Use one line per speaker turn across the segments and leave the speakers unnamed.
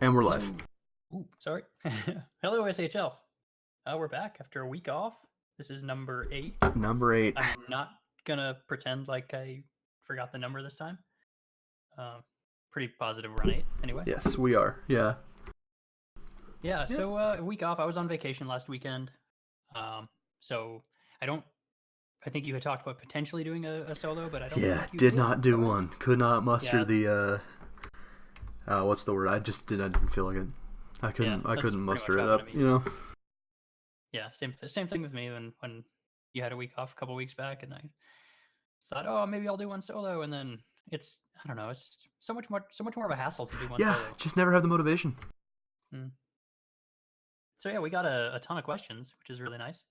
And we're live.
Ooh, sorry. Hello, SHL. We're back after a week off. This is number 8.
Number 8.
I'm not gonna pretend like I forgot the number this time. Pretty positive we're on 8, anyway.
Yes, we are. Yeah.
Yeah. So a week off. I was on vacation last weekend. So I think you had talked about potentially doing a solo, but I don't.
Yeah,
think you
did not do
so.
one. Could not muster
Yeah.
the what's the word? I didn't feel like it. I couldn't muster it up, you know.
Yeah, same thing with me when you had a week off a couple weeks back, and I thought, oh, maybe I'll do one solo, and then it's I don't know, it's just so much more of a hassle to do one
Yeah,
solo.
just never have the motivation.
So yeah, we got a ton of questions, which is really nice.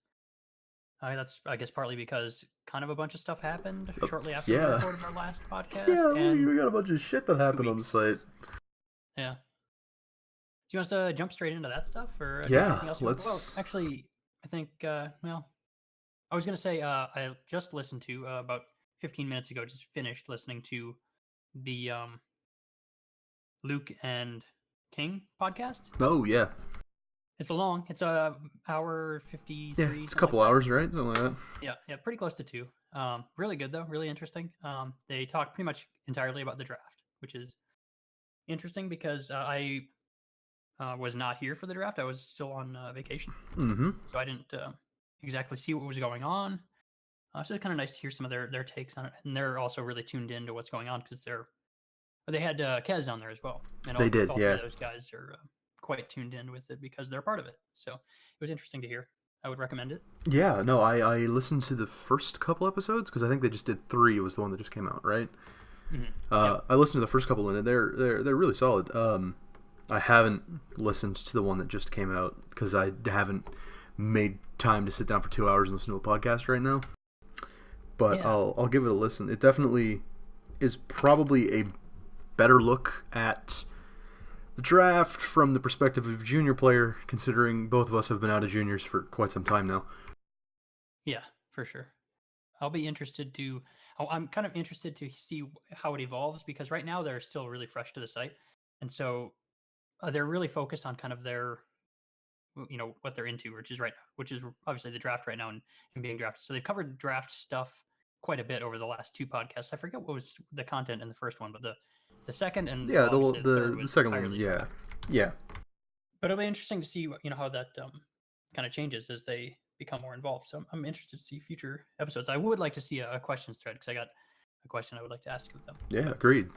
That's I guess partly because kind of a bunch of stuff happened shortly after we recorded our last podcast.
Yeah,
and
we got a bunch of shit that happened on the site.
Yeah. Do you want us to jump straight into that stuff, or
yeah,
anything else?
Let's.
Well, actually, I think well, I was gonna say I just listened to about 15 minutes ago. Just finished listening to the Luke and King podcast.
Oh yeah.
It's long. It's a hour 53.
Yeah, it's a couple hours, right? Something like that.
Yeah, pretty close to 2. Really good though. Really interesting. They talk pretty much entirely about the draft, which is interesting because I was not here for the draft. I was still on vacation, so I didn't exactly see what was going on. So it's kind of nice to hear some of their takes on it, and they're also really tuned into what's going on because they had Kez on there as well, and
they did.
All
yeah,
those guys are quite tuned in with it because they're part of it. So it was interesting to hear. I would recommend it.
Yeah, no, I listened to the first couple episodes because I think they just did 3. It was the one that just came out, right?
Yep.
I listened to the first couple and they're really solid. I haven't listened to the one that just came out because I haven't made time to sit down for 2 hours and listen to a podcast right now. But yeah. I'll give it a listen. It definitely is probably a better look at the draft from the perspective of a junior player, considering both of us have been out of juniors for quite some time now.
Yeah, for sure. I'm kind of interested to see how it evolves because right now they're still really fresh to the site. And so they're really focused on kind of their, what they're into, which is obviously the draft right now and being drafted. So they've covered draft stuff quite a bit over the last 2 podcasts. I forget what was the content in the first one, but the second and
the second one, yeah.
But it'll be interesting to see how that kind of changes as they become more involved. So I'm interested to see future episodes. I would like to see a questions thread because I got a question I would like to ask of them.
Yeah, agreed.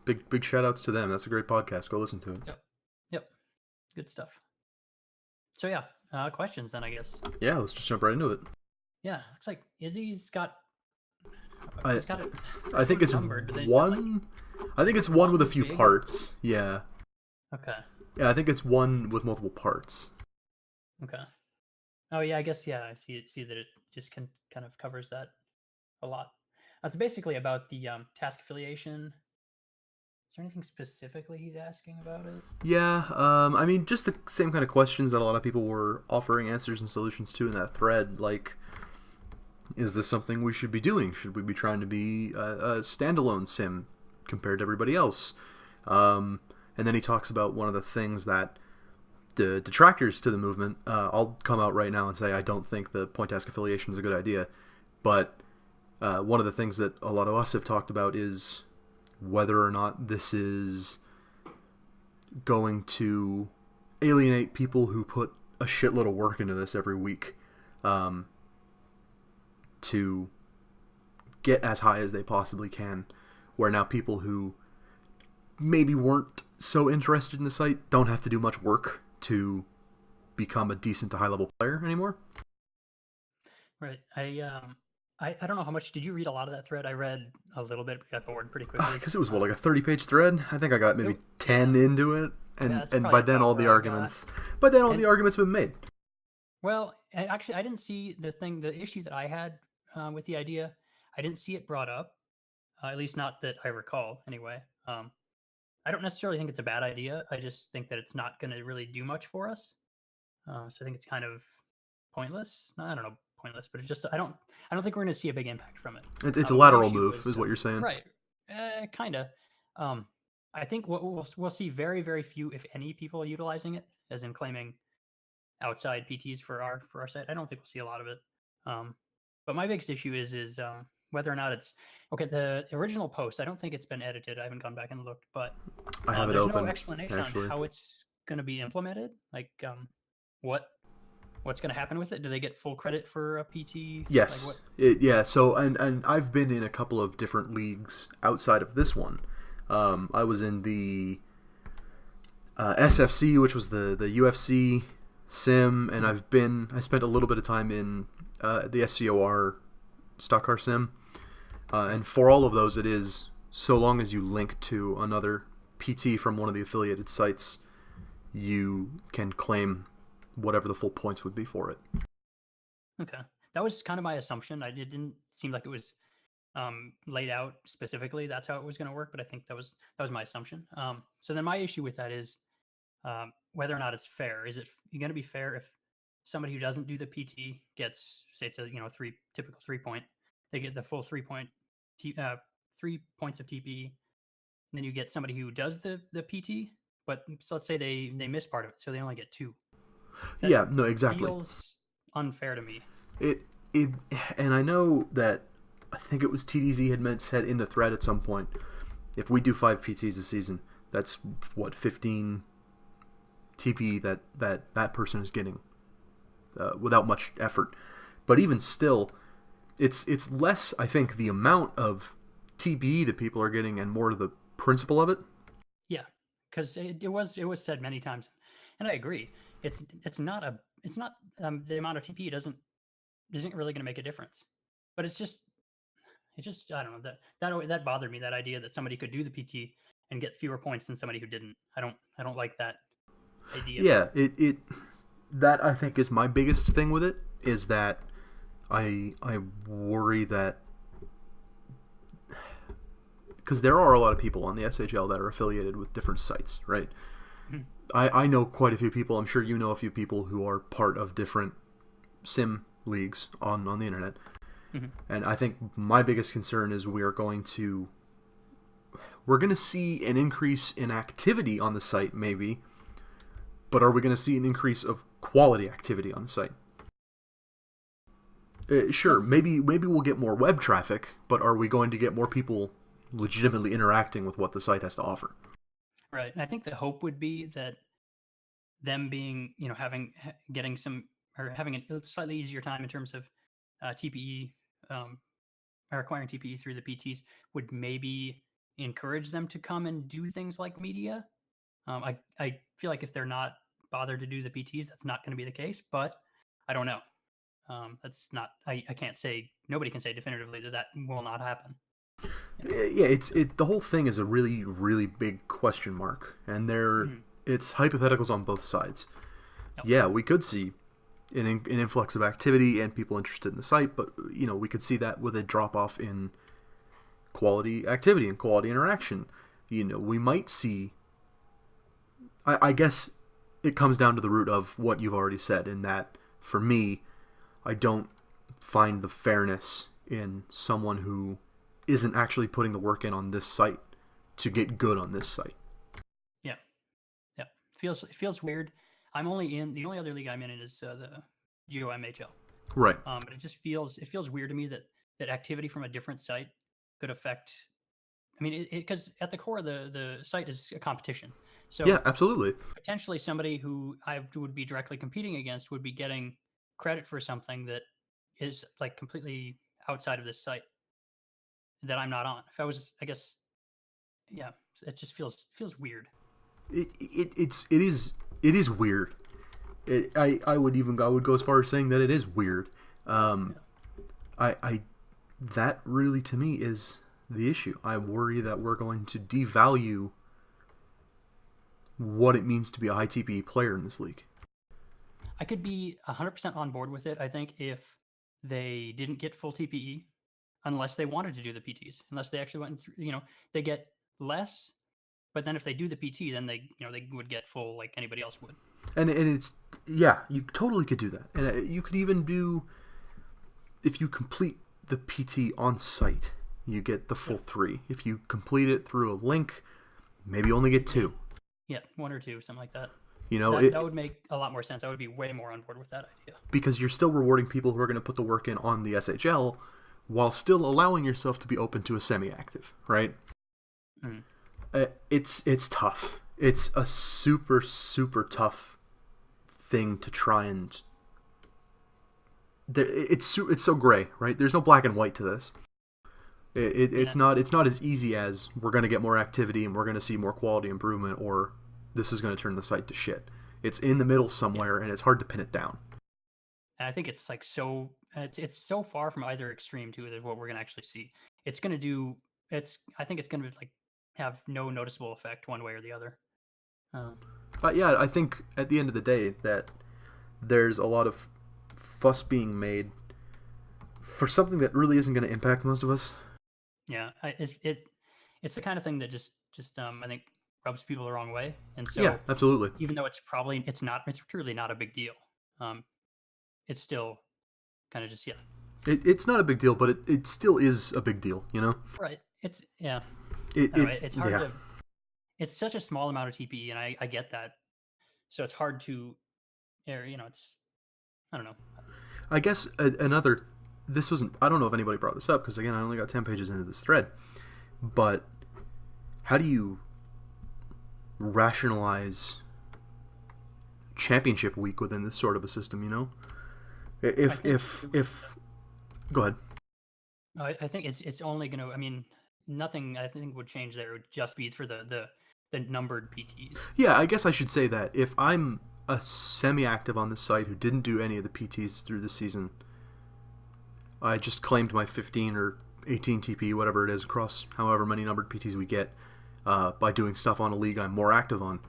Big shout outs to them. That's a great podcast. Go listen to it.
Yep. Good stuff. So yeah, questions then, I guess.
Yeah, let's just jump right into it.
Yeah, looks like Izzy's got.
I think it's one. I think it's one with a few parts. Yeah.
Okay.
Yeah, I think it's one with multiple parts.
Okay. Oh yeah, I guess I see that it just kind of covers that a lot. It's basically about the task affiliation. Is there anything specifically he's asking about it?
Yeah, I mean, just the same kind of questions that a lot of people were offering answers and solutions to in that thread. Like, is this something we should be doing? Should we be trying to be a standalone sim compared to everybody else? And then he talks about one of the things that the detractors to the movement, I'll come out right now and say I don't think the point task affiliation is a good idea. But one of the things that a lot of us have talked about is whether or not this is going to alienate people who put a shitload of work into this every week to get as high as they possibly can, where now people who maybe weren't so interested in the site don't have to do much work to become a decent to high level player anymore.
Right. I don't know how much. Did you read a lot of that thread? I read a little bit, but got bored pretty quickly.
Because it was like a 30-page thread. I think I got maybe 10 into it, and by then all the arguments. By then all the arguments have been made.
Well, actually, I didn't see the issue that I had with the idea. I didn't see it brought up, at least not that I recall. Anyway, I don't necessarily think it's a bad idea. I just think that it's not going to really do much for us. So I think it's kind of pointless. I don't know. Pointless, but it's just I don't think we're going to see a big impact from it.
It's a lateral move, is what you're saying,
right? Kind of. I think we'll see very, very few, if any, people utilizing it, as in claiming outside PTs for our site. I don't think we'll see a lot of it. Um, but my biggest issue is whether or not it's okay. The original post, I don't think it's been edited. I haven't gone back and looked, but
I have it
there's no
open,
explanation on
actually.
how it's going to be implemented. Like, what what's going to happen with it? Do they get full credit for a PT? Like
Yes.
what?
Yeah, so, and I've been in a couple of different leagues outside of this one. I was in the SFC, which was the UFC sim, and
Mhm.
I spent a little bit of time in the SCOR stock car sim.
Right.
And for all of those, it is, so long as you link to another PT from one of the affiliated sites, you can claim whatever the full points would be for it.
Okay. That was kind of my assumption. It didn't seem like it was laid out specifically. That's how it was going to work, but I think that was my assumption. So then my issue with that is whether or not it's fair. Is it going to be fair if somebody who doesn't do the PT gets, say, it's a three typical 3 point, they get the full 3 point, 3 points of TPE. Then you get somebody who does the PT, but so let's say they miss part of it, so they only get two. That
Yeah, no, exactly.
feels unfair to me.
It it and I know that I think it was TDZ had said in the thread at some point, if we do 5 PTs a season, that's what 15 TP that person is getting without much effort. But even still, it's less, I think, the amount of TPE that people are getting and more the principle of it.
Yeah, because it was said many times, and I agree. It's not the amount of TP isn't really going to make a difference, but it's just I don't know that bothered me, that idea that somebody could do the PT and get fewer points than somebody who didn't. I don't like that idea.
Yeah, it that I think is my biggest thing with it is that I worry that because there are a lot of people on the SHL that are affiliated with different sites, right?
Mhm.
I know quite a few people. I'm sure you know a few people who are part of different sim leagues on the internet.
Mhm.
And I think my biggest concern is we're going to see an increase in activity on the site, maybe, but are we going to see an increase of quality activity on the site? Sure,
That's
maybe we'll get more web traffic, but are we going to get more people legitimately interacting with what the site has to offer?
right. And I think the hope would be that them being, getting some, or having a slightly easier time in terms of TPE, or acquiring TPE through the PTs, would maybe encourage them to come and do things like media. I feel like if they're not bothered to do the PTs, that's not going to be the case. But I don't know. That's not. I can't say. Nobody can say definitively that will not happen. You know.
Yeah, the whole thing is a really really big question mark, and
Mhm.
it's hypotheticals on both sides.
Yep.
Yeah, we could see an influx of activity and people interested in the site, but we could see that with a drop off in quality activity and quality interaction. We might see. I guess it comes down to the root of what you've already said, in that for me, I don't find the fairness in someone who isn't actually putting the work in on this site to get good on this site.
Yeah. Yeah. It feels weird. The only other league I'm in is the GOMHL.
Right.
But it feels weird to me that activity from a different site could affect. I mean, because at the core of the site is a competition.
Yeah,
So
absolutely.
potentially somebody who I would be directly competing against would be getting credit for something that is like completely outside of this site that I'm not on. If I was, I guess, yeah, it just feels weird.
It is weird. I would go as far as saying that it is weird. Um,
Yeah.
I that really to me is the issue. I worry that we're going to devalue what it means to be a high TPE player in this league.
I could be 100% on board with it. I think if they didn't get full TPE, unless they wanted to do the PTs, unless they actually went through, they get less. But then if they do the PT, then they would get full like anybody else would.
And it's, yeah, you totally could do that, and you could even do, if you complete the PT on site, you get the full
Yeah.
3. If you complete it through a link, maybe only get 2.
Yeah, 1 or 2, something like that.
You know,
that would make a lot more sense. I would be way more on board with that idea.
Because you're still rewarding people who are going to put the work in on the SHL while still allowing yourself to be open to a semi-active, right?
Mm.
It's tough. It's a super, super tough thing to try and... It's so gray, right? There's no black and white to this. It's not as easy as we're going to get more activity and we're going to see more quality improvement, or this is going to turn the site to shit. It's in the middle somewhere, and it's hard to pin it down.
And I think it's like it's so far from either extreme too. Is what we're gonna actually see. It's gonna do. I think it's gonna like have no noticeable effect one way or the other.
Yeah, I think at the end of the day that there's a lot of fuss being made for something that really isn't going to impact most of us.
Yeah, it's the kind of thing that just I think rubs people the wrong way, and so
yeah, absolutely.
Even though it's truly not a big deal. It's still kind of just
It's not a big deal, but it still is a big deal, you know?
Right. It's yeah. It's hard
yeah.
to. It's such a small amount of TPE, and I get that. So it's hard to, it's I don't know.
I guess another. This wasn't. I don't know if anybody brought this up because again, I only got 10 pages into this thread. But how do you rationalize championship week within this sort of a system? You know, if go ahead.
I think it's only going to. I mean, nothing I think would change there. It would just be for the numbered PTs.
Yeah, I guess I should say that if I'm a semi-active on the site who didn't do any of the PTs through the season, I just claimed my 15 or 18 TP, whatever it is, across however many numbered PTs we get by doing stuff on a league I'm more active on.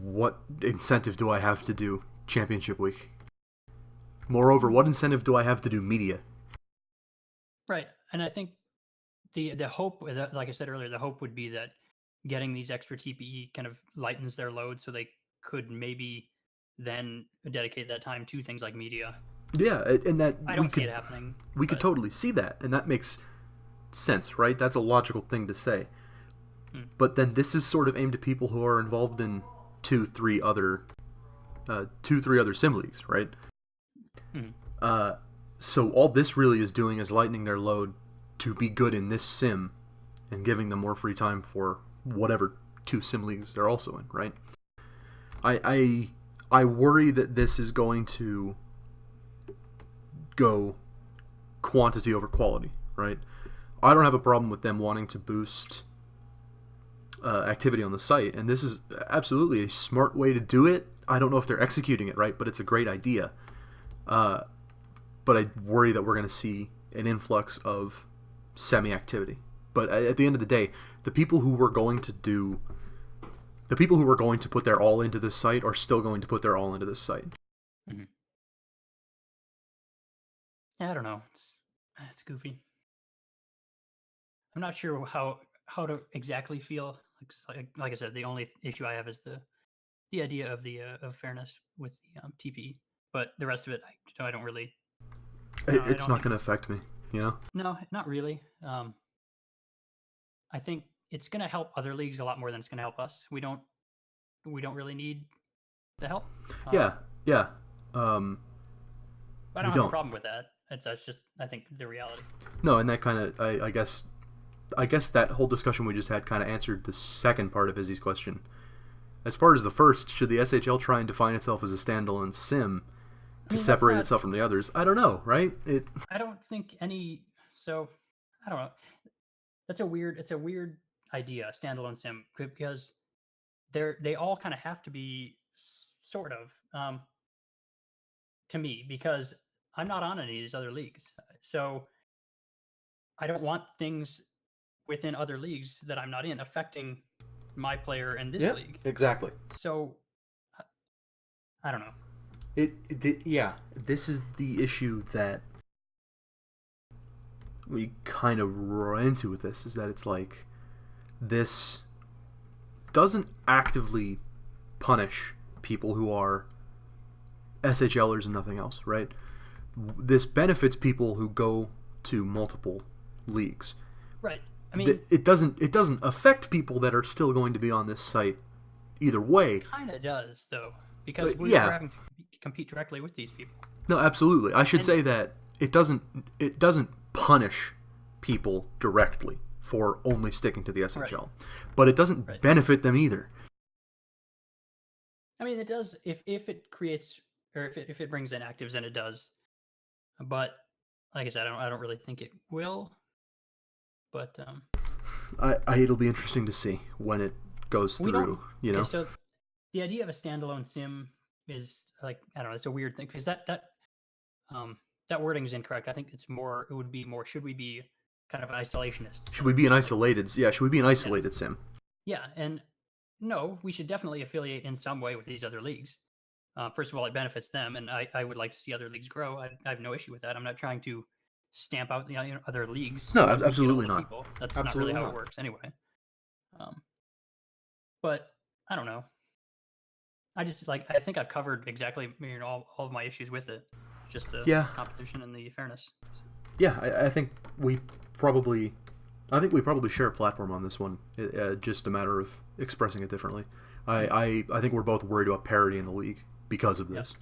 What incentive do I have to do championship week? Moreover, what incentive do I have to do media?
Right, and I think the hope, like I said earlier, the hope would be that getting these extra TPE kind of lightens their load, so they could maybe then dedicate that time to things like media.
Yeah, and that
I don't see it happening.
We could totally see that, and that makes sense, right? That's a logical thing to say. But then this is sort of aimed at people who are involved in 2-3 other sim leagues, right? So all this really is doing is lightening their load to be good in this sim and giving them more free time for whatever 2 sim leagues they're also in, right? I worry that this is going to go quantity over quality, right? I don't have a problem with them wanting to boost activity on the site, and this is absolutely a smart way to do it. I don't know if they're executing it right, but it's a great idea. But I worry that we're going to see an influx of semi-activity. But at the end of the day, the people who were going to put their all into this site are still going to put their all into this site.
Mm-hmm. Yeah, I don't know. It's goofy. I'm not sure how to exactly feel. Like I said, the only issue I have is the idea of the of fairness with the TPE, but the rest of it, I don't really.
It's not going to affect me, you know?
No, not really. I think it's going to help other leagues a lot more than it's going to help us. We don't really need the help.
Yeah.
But I don't have a problem with that. That's just, I think, the reality.
No, and that kind of, I guess that whole discussion we just had kind of answered the second part of Izzy's question. As far as the first, should the SHL try and define itself as a standalone sim to separate itself from the others? I don't know, right?
I don't think any. So, I don't know. It's a weird idea, standalone sim, because they all kind of have to be sort of to me, because I'm not on any of these other leagues, so I don't want things within other leagues that I'm not in affecting my player in this league.
Exactly.
So I don't know.
This is the issue that we kind of run into with this, is that it's like this doesn't actively punish people who are SHLers and nothing else, right? This benefits people who go to multiple leagues.
Right. I mean,
it doesn't affect people that are still going to be on this site either way.
kind of does though, because we're
Yeah,
having to compete directly with these people.
no, absolutely. I should
And
say that it doesn't punish people directly for only sticking to the SHL, but it doesn't benefit them either.
I mean, it does if it creates or if it brings in actives, then it does. But like I said, I don't really think it will. But
It'll be interesting to see when it goes
we don't.
through. You
Okay,
know,
so the idea of a standalone sim is like I don't know. It's a weird thing because um that wording is incorrect. I think it's more. It would be more. Should we be kind of an isolationist?
should we be an isolated? Yeah, should we be an isolated sim?
Yeah, and no, we should definitely affiliate in some way with these other leagues. First of all, it benefits them, and I would like to see other leagues grow. I have no issue with that. I'm not trying to stamp out the other leagues.
No,
So that we get all
absolutely
the
not.
people. That's
Absolutely
not really how
not.
it works anyway. Um, but I don't know. I just like I think I've covered exactly all of my issues with it. Just the
Yeah.
competition and the fairness.
Yeah, I think we probably, share a platform on this one. Just a matter of expressing it differently. I think we're both worried about parity in the league because of this.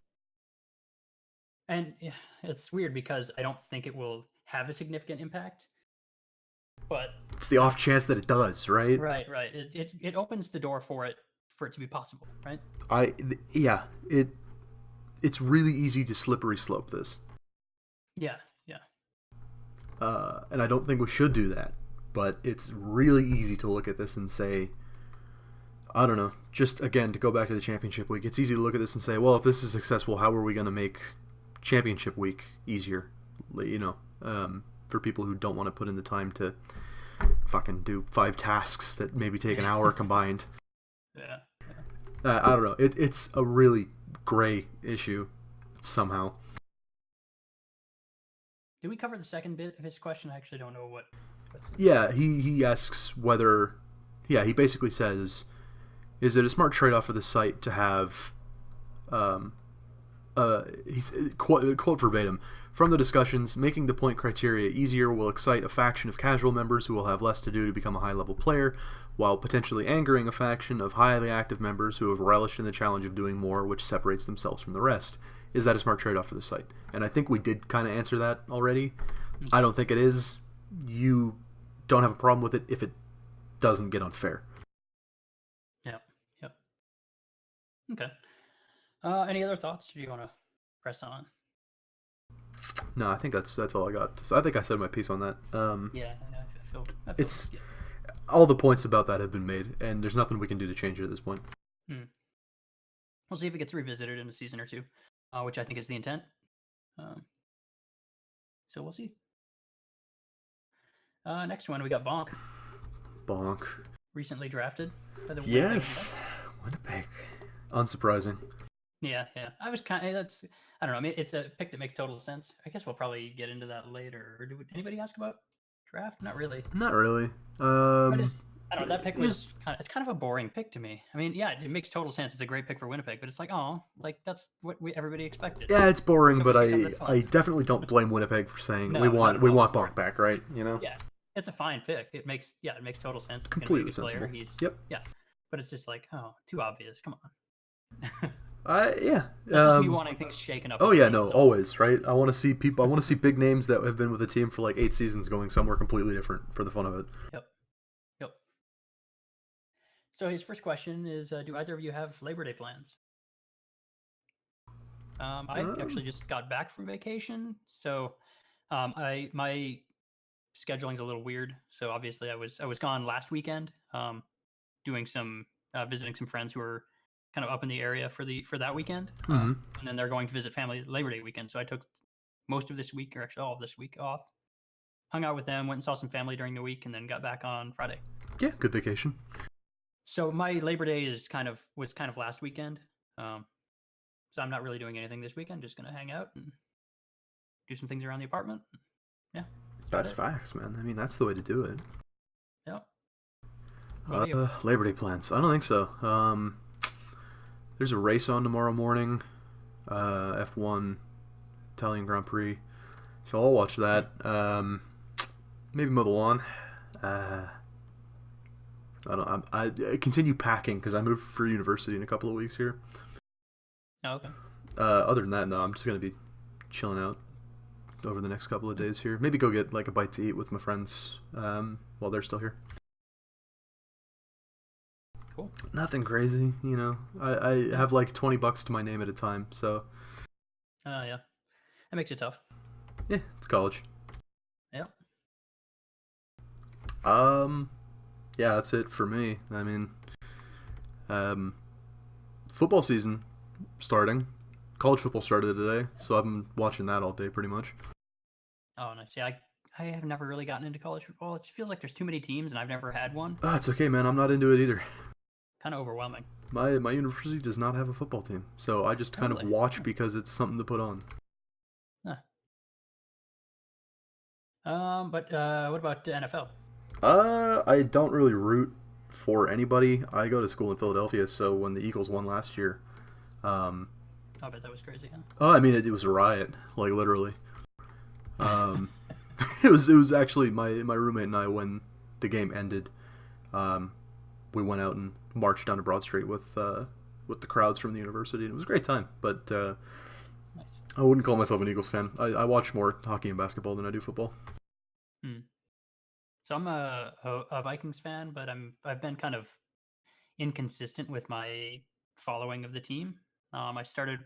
And yeah, it's weird because I don't think it will have a significant impact. But
It's the off chance that it does, right?
right. It opens the door for it to be possible, right?
It's really easy to slippery slope this.
Yeah.
And I don't think we should do that. But it's really easy to look at this and say, I don't know, just again, to go back to the championship week, it's easy to look at this and say, well, if this is successful, how are we going to make championship week easier? You know, for people who don't want to put in the time to fucking do 5 tasks that maybe take an hour combined.
Yeah.
I don't know. It's a really gray issue somehow.
Did we cover the second bit of his question? I actually don't know what.
Yeah, he asks whether, he basically says, is it a smart trade-off for the site to have, he's quote verbatim, from the discussions, making the point criteria easier will excite a faction of casual members who will have less to do to become a high-level player, while potentially angering a faction of highly active members who have relished in the challenge of doing more, which separates themselves from the rest. Is that a smart trade-off for the site? And I think we did kind of answer that already. I don't think it is. You don't have a problem with it if it doesn't get unfair.
Yep. Okay. Any other thoughts? Do you want to press on?
No, I think that's all I got. So I think I said my piece on that.
Yeah, I feel
it's all the points about that have been made, and there's nothing we can do to change it at this point.
We'll see if it gets revisited in a season or two, which I think is the intent. So we'll see. Next one, we got Bonk.
Bonk.
Recently drafted by the
Winnipeg. Unsurprising.
Yeah. I was kind of, I don't know. I mean, it's a pick that makes total sense. I guess we'll probably get into that later. Or anybody ask about draft? Not really.
Not really.
I don't know. That pick was it's kind of a boring pick to me. I mean, yeah, it makes total sense. It's a great pick for Winnipeg, but it's like, oh, like that's what everybody expected.
Yeah, it's boring,
So
but
I
definitely don't blame Winnipeg for saying
No,
we
not
want
at all.
Bonk back, right? You know.
Yeah, it's a fine pick. It makes total sense. He's
Completely
gonna be a good
sensible.
player.
Yep.
Yeah, but it's just like, oh, too obvious. Come on.
Yeah.
That's just me wanting things shaken up.
Oh yeah, no, always, right? I want to see people. I want to see big names that have been with the team for like 8 seasons going somewhere completely different for the fun of it.
Yep. So his first question is, do either of you have Labor Day plans? I actually just got back from vacation, so my scheduling's a little weird. So obviously I was gone last weekend, doing some visiting some friends who are kind of up in the area for that weekend, and then they're going to visit family Labor Day weekend. So I took most of this week, or actually all of this week, off. Hung out with them, went and saw some family during the week, and then got back on Friday.
Yeah, good vacation.
So my Labor Day was kind of last weekend. So I'm not really doing anything this weekend. Just gonna hang out and do some things around the apartment. Yeah,
that's facts, man. I mean, that's the way to do it.
Yeah.
Labor Day plans? I don't think so. There's a race on tomorrow morning, F1 Italian Grand Prix. So I'll watch that. Maybe mow the lawn. Uh, I don't. I continue packing because I moved for university in a couple of weeks here.
Oh, okay.
Other than that, no, I'm just gonna be chilling out over the next couple of days here. Maybe go get like a bite to eat with my friends while they're still here.
Cool.
Nothing crazy, you know. I have like $20 to my name at a time, so
Yeah. That makes it tough.
yeah, it's college.
Yeah.
Um, yeah, that's it for me. I mean, um, football season starting. College football started today, so I've been watching that all day pretty much.
Oh, nice. Yeah, I have never really gotten into college football. It feels like there's too many teams, and I've never had one.
Ah, it's okay, man. I'm not into it either.
Kind of overwhelming.
My university does not have a football team, so I just
Oh,
kind of
really?
watch because it's something to put on.
Huh. But what about the NFL?
I don't really root for anybody. I go to school in Philadelphia, so when the Eagles won last year, um,
I bet that was crazy,
oh, I mean, it was a riot, like literally. Um, it was actually my roommate and I, when the game ended, we went out and marched down to Broad Street with the crowds from the university. It was a great time, but
Nice.
I wouldn't call myself an Eagles fan. I watch more hockey and basketball than I do football.
Hmm. So I'm a Vikings fan, but I've been kind of inconsistent with my following of the team. I started,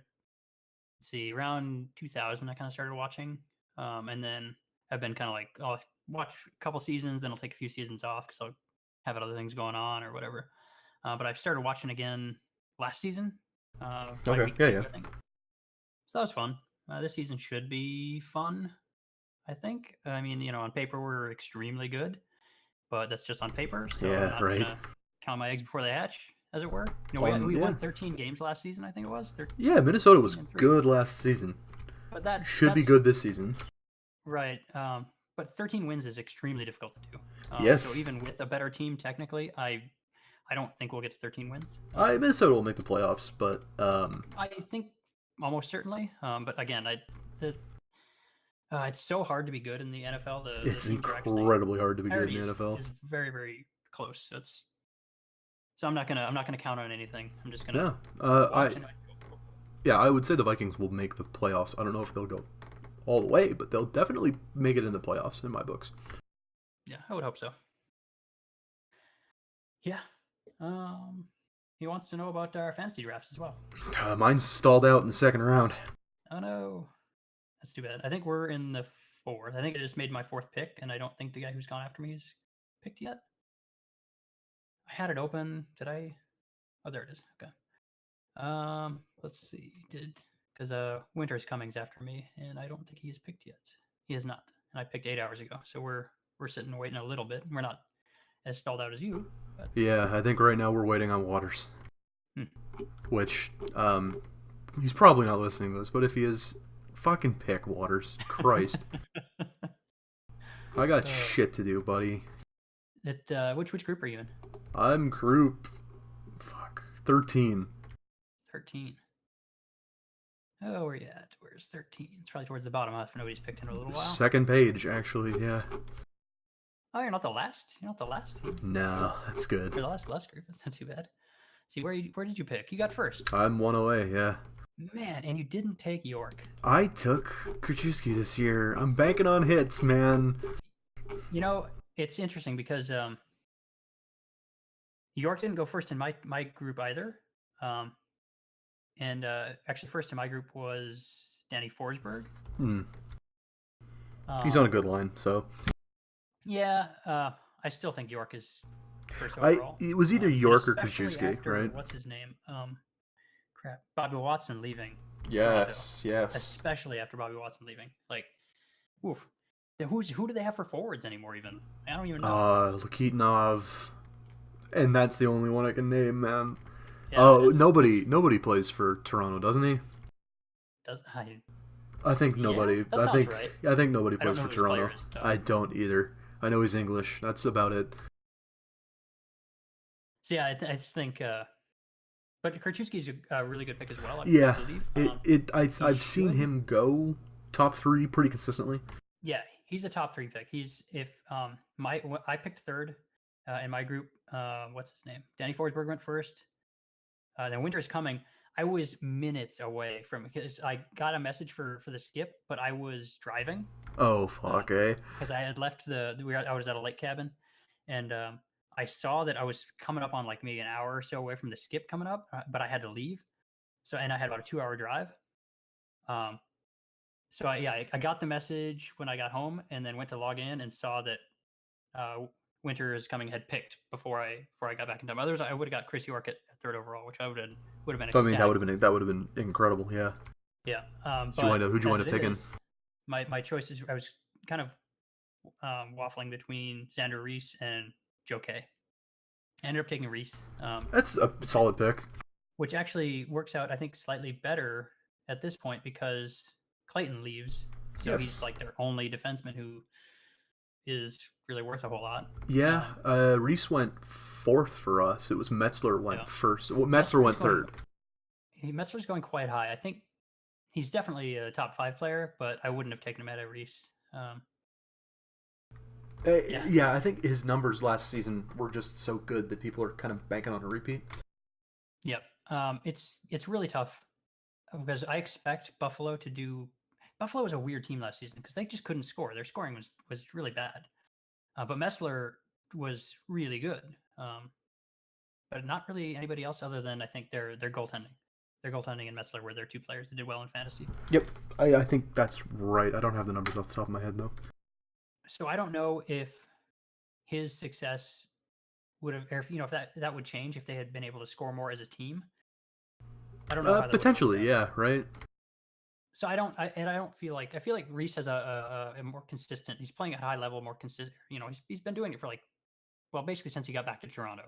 let's see, around 2000. I kind of started watching, and then I've been kind of like I'll watch a couple seasons, then I'll take a few seasons off because I'll have other things going on or whatever. But I've started watching again last season, by
Okay,
week
yeah,
two,
yeah.
I think. So that was fun. This season should be fun, I think. I mean, on paper we're extremely good, but that's just on paper. So I'm
Yeah,
not
right.
gonna count my eggs before they hatch, as it were. We
Yeah.
won 13 games last season. I think it was
Yeah, Minnesota was
13-3.
good last season.
But
Should be
that's
good this season.
right. But 13 wins is extremely difficult to do. So
Yes.
even with a better team, technically, I don't think we'll get to 13 wins.
Minnesota will make the playoffs, but
I think almost certainly. But again, it's so hard to be good in the NFL. The
it's
teams are actually
incredibly hard to be good
parity
in the NFL.
is very, very close. So I'm not gonna count on anything. I'm just gonna
No,
watch
I would say the Vikings will make the playoffs. I don't know if they'll go all the way, but they'll definitely make it in the playoffs in my books.
yeah, I would hope so. Yeah. He wants to know about our fantasy drafts as well.
Mine's stalled out in the second round.
Oh no, that's too bad. I think we're in the fourth. I think I just made my fourth pick, and I don't think the guy who's gone after me has picked yet. I had it open. Did I? Oh, there it is. Okay. Let's see. Because Winter's Cummings after me, and I don't think he has picked yet. He has not, and I picked 8 hours ago. So we're sitting and waiting a little bit. We're not as stalled out as you, but
Yeah, I think right now we're waiting on Waters,
Hmm.
which he's probably not listening to this, but if he is, fucking pick Waters. Christ, I got shit to do, buddy.
Which group are you in?
I'm group 13.
13. Oh, where are you at? Where's 13? It's probably towards the bottom if nobody's picked in a little while.
Second page, actually, yeah.
Oh, you're not the last? You're not the last?
No, that's good.
You're the last group. That's not too bad. See, where did you pick? You got first.
I'm 1 away, yeah.
Man, and you didn't take York.
I took Krajewski this year. I'm banking on hits, man.
It's interesting because York didn't go first in my group either. And actually, first in my group was Danny Forsberg.
He's on a good line, so.
Yeah, I still think York is first overall.
It was either York or
especially
Krajewski,
after,
right?
What's his name? Crap. Bobby Watson leaving.
Yes,
Toronto.
yes.
Especially after Bobby Watson leaving. Like, oof. Who do they have for forwards anymore? Even I don't even know.
Lakitinov, and that's the only one I can name, man.
Yeah,
nobody plays for Toronto, doesn't he? I think nobody.
that sounds right.
I think nobody
I don't
plays
know
for
who his
Toronto.
player is, though.
I don't either. I know he's English. That's about it.
So yeah, I think. But Krajewski's a really good pick as well.
Yeah,
I believe.
I've seen
should-
him go top 3 pretty consistently.
Yeah, he's a top 3 pick. He's if I picked third in my group. What's his name? Danny Forsberg went first. Then Winter's coming. I was minutes away from because I got a message for the skip, but I was driving
Oh fuck, eh?
because I had left I was at a lake cabin, and I saw that I was coming up on like maybe an hour or so away from the skip coming up, but I had to leave. So and I had about a 2-hour drive. Um, so I got the message when I got home, and then went to log in and saw that Winter is coming had picked before I got back in time. Otherwise, I would have got Chris York at third overall, which I would have been
I mean,
ecstatic.
that would have been incredible. Yeah.
Yeah.
Who'd you wind up taking?
My choices. I was kind of waffling between Xander Reese and Joe K. I ended up taking Reese,
That's a solid pick.
which actually works out, I think, slightly better at this point because Clayton leaves, so
Yes.
he's like their only defenseman who is really worth a whole lot.
Yeah, Reese went fourth for us. It was Metzler went first. Well, Metzler went third.
Metzler's going quite high. I think he's definitely a top 5 player, but I wouldn't have taken him at Reese.
Yeah, I think his numbers last season were just so good that people are kind of banking on a repeat.
Yep. It's really tough because I expect Buffalo to do. Buffalo was a weird team last season because they just couldn't score. Their scoring was really bad. But Metzler was really good. But not really anybody else other than I think their goaltending. Their goaltending and Metzler were their 2 players that did well in fantasy.
Yep, I think that's right. I don't have the numbers off the top of my head though.
So I don't know if his success would have, or if that would change if they had been able to score more as a team. I don't know. How
Potentially, yeah, right.
So I don't feel like Reese has a more consistent. He's playing at a high level, more consistent. He's been doing it for basically since he got back to Toronto.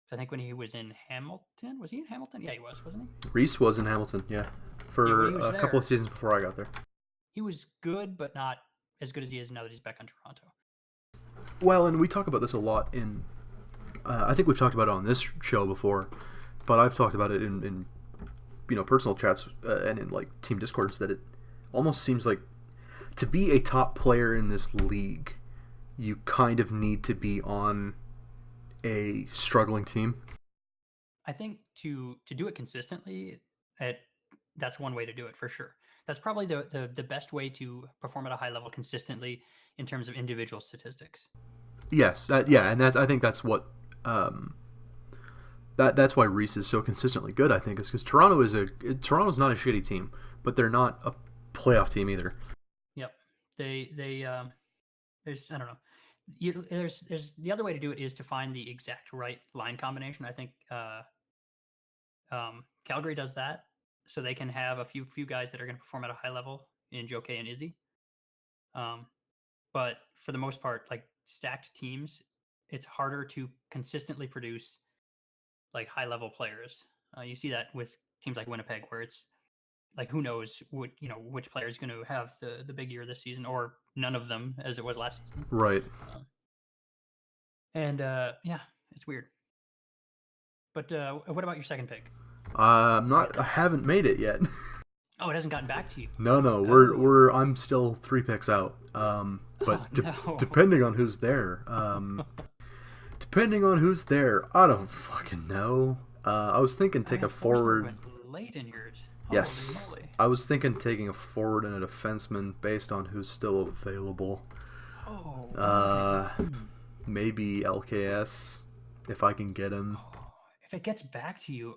So I think when he was in Hamilton, was he in Hamilton? Yeah, he was, wasn't he?
Reese was in Hamilton, yeah, for a couple of seasons before I got there.
He was good, but not as good as he is now that he's back on Toronto.
Well, and we talk about this a lot in. I think we've talked about it on this show before, but I've talked about it in personal chats and in like team discords that it almost seems like to be a top player in this league, you kind of need to be on a struggling team.
I think to do it consistently, that's one way to do it for sure. That's probably the best way to perform at a high level consistently in terms of individual statistics.
Yes, and I think that's what that's why Reese is so consistently good. I think is because Toronto's not a shitty team, but they're not a playoff team either.
Yep, they there's I don't know. There's the other way to do it is to find the exact right line combination. I think Calgary does that, so they can have a few guys that are going to perform at a high level in Joe K and Izzy. But for the most part, like stacked teams, it's harder to consistently produce like high level players. You see that with teams like Winnipeg, where it's like who knows which player is going to have the big year this season, or none of them, as it was last season.
Right.
Yeah, it's weird. But what about your second pick?
I haven't made it yet.
Oh, it hasn't gotten back to you.
No, I'm still 3 picks out. But depending on who's there, I don't fucking know. I was thinking take a forward.
Went late in yours.
Yes, I was thinking taking a forward and a defenseman based on who's still available. Maybe LKS if I can get him.
If it gets back to you,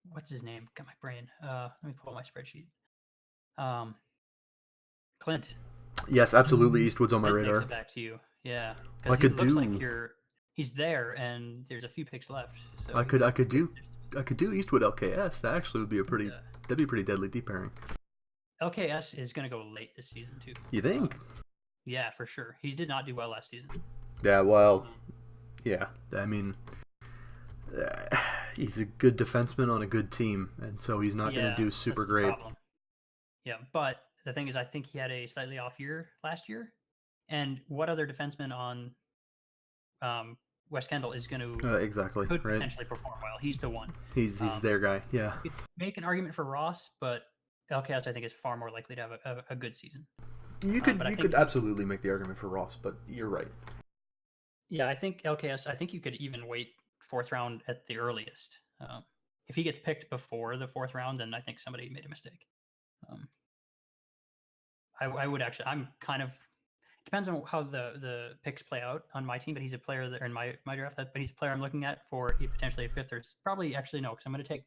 what's his name? Got my brain. Let me pull up my spreadsheet. Clint.
Yes, absolutely. Eastwood's on my radar.
Makes it back to you, yeah. Because it looks like he's there, and there's a few picks left. So
I could do Eastwood LKS. That actually would be that'd be a pretty deadly deep pairing.
LKS is going to go late this season too.
You think?
Yeah, for sure. He did not do well last season.
Yeah, well, yeah. I mean, he's a good defenseman on a good team, and so he's not going to do super great.
Problem. Yeah, but the thing is, I think he had a slightly off year last year. And what other defenseman on West Kendall is going to could potentially perform well? He's the one.
He's their guy. Yeah.
You could make an argument for Ross, but LKS, I think, is far more likely to have a good season.
You
But
could
I
you
think
could absolutely make the argument for Ross, but you're right.
yeah, I think LKS. I think you could even wait fourth round at the earliest. If he gets picked before the fourth round, then I think somebody made a mistake. Um, I would actually. I'm kind of depends on how the picks play out on my team. But he's a player that in my draft. But he's a player I'm looking at for potentially a fifth or probably actually no, because I'm going to take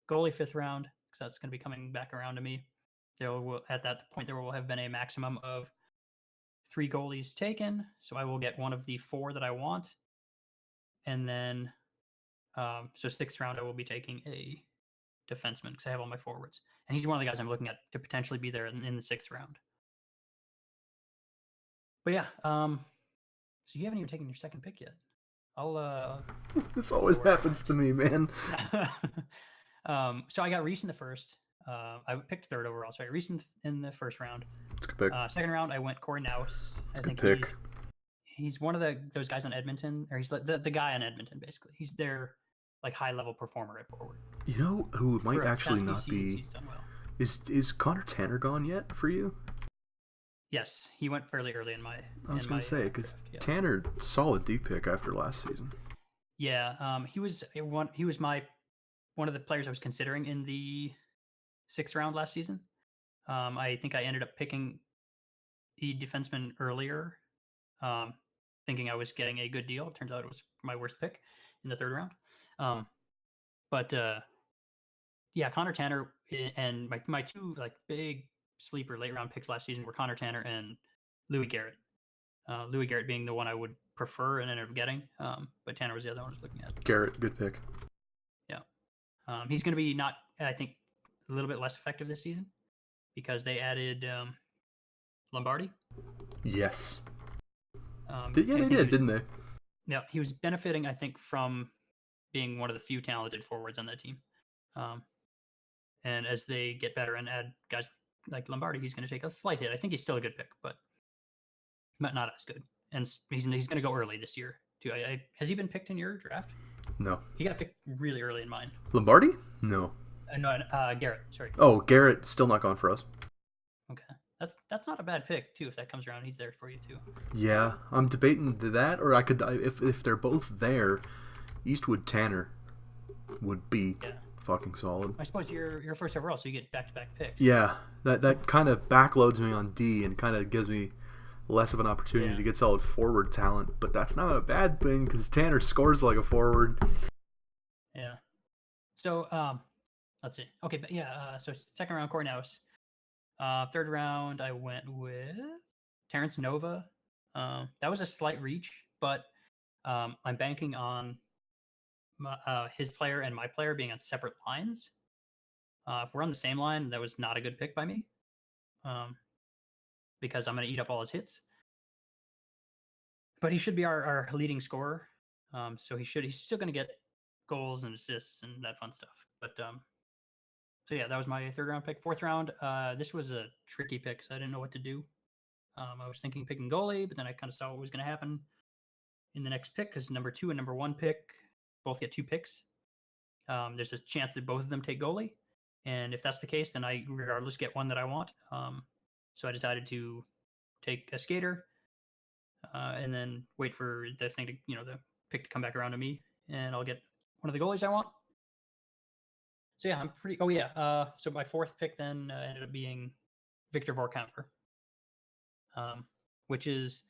goalie fifth round because that's going to be coming back around to me. There will at that point there will have been a maximum of 3 goalies taken, so I will get one of the 4 that I want, and then so sixth round I will be taking a defenseman because I have all my forwards, and he's one of the guys I'm looking at to potentially be there in the sixth round. But yeah, so you haven't even taken your second pick yet. I'll
This always happens to me, man.
So I got Reese in the first. I picked third overall. So I got Reese in the first round.
It's a good pick.
Second round, I went Corey Naus.
It's
I
a good
think
pick.
he's one of those guys on Edmonton, or he's the guy on Edmonton basically. He's their like high level performer at forward.
You know who might actually not be
He's done well.
is Connor Tanner gone yet for you?
Yes, he went fairly early in my.
I was going to say because
yeah.
Tanner solid deep pick after last season.
Yeah, he was one of the players I was considering in the sixth round last season. I think I ended up picking the defenseman earlier, thinking I was getting a good deal. It turns out it was my worst pick in the third round. But yeah, Connor Tanner and my 2 like big sleeper late round picks last season were Connor Tanner and Louis Garrett. Louis Garrett being the one I would prefer and ended up getting, but Tanner was the other one I was looking at.
Garrett, good pick.
Yeah, he's going to be I think a little bit less effective this season because they added Lombardi.
Yes.
They
did, didn't they?
Yeah, he was benefiting, I think, from being one of the few talented forwards on that team. And as they get better and add guys like Lombardi, he's going to take a slight hit. I think he's still a good pick, but not as good. And he's going to go early this year too. Has he been picked in your draft?
No.
He got picked really early in mine.
Lombardi? No.
No, Garrett. Sorry.
Oh, Garrett still not gone for us.
Okay, that's not a bad pick too. If that comes around, he's there for you too.
Yeah, I'm debating that, or I could if they're both there, Eastwood Tanner would be fucking solid.
I suppose you're first overall, so you get back-to-back picks.
Yeah, that kind of backloads me on D and kind of gives me less of an opportunity to get solid forward talent. But that's not a bad thing because Tanner scores like a forward.
Yeah. So let's see. Okay, but yeah. So second round, Corey Naus. Third round, I went with Terrence Nova. That was a slight reach, but I'm banking on his player and my player being on separate lines. If we're on the same line, that was not a good pick by me, because I'm going to eat up all his hits. But he should be our leading scorer, so he's still going to get goals and assists and that fun stuff. But so yeah, that was my third round pick. Fourth round, this was a tricky pick because I didn't know what to do. I was thinking picking goalie, but then I kind of saw what was going to happen in the next pick because number 2 and number 1 pick both get 2 picks. There's a chance that both of them take goalie, and if that's the case, then I regardless get one that I want. So I decided to take a skater, and then wait for the thing to the pick to come back around to me, and I'll get one of the goalies I want. So yeah, I'm pretty. Oh yeah. So my fourth pick then ended up being Victor Vorkamper, which is,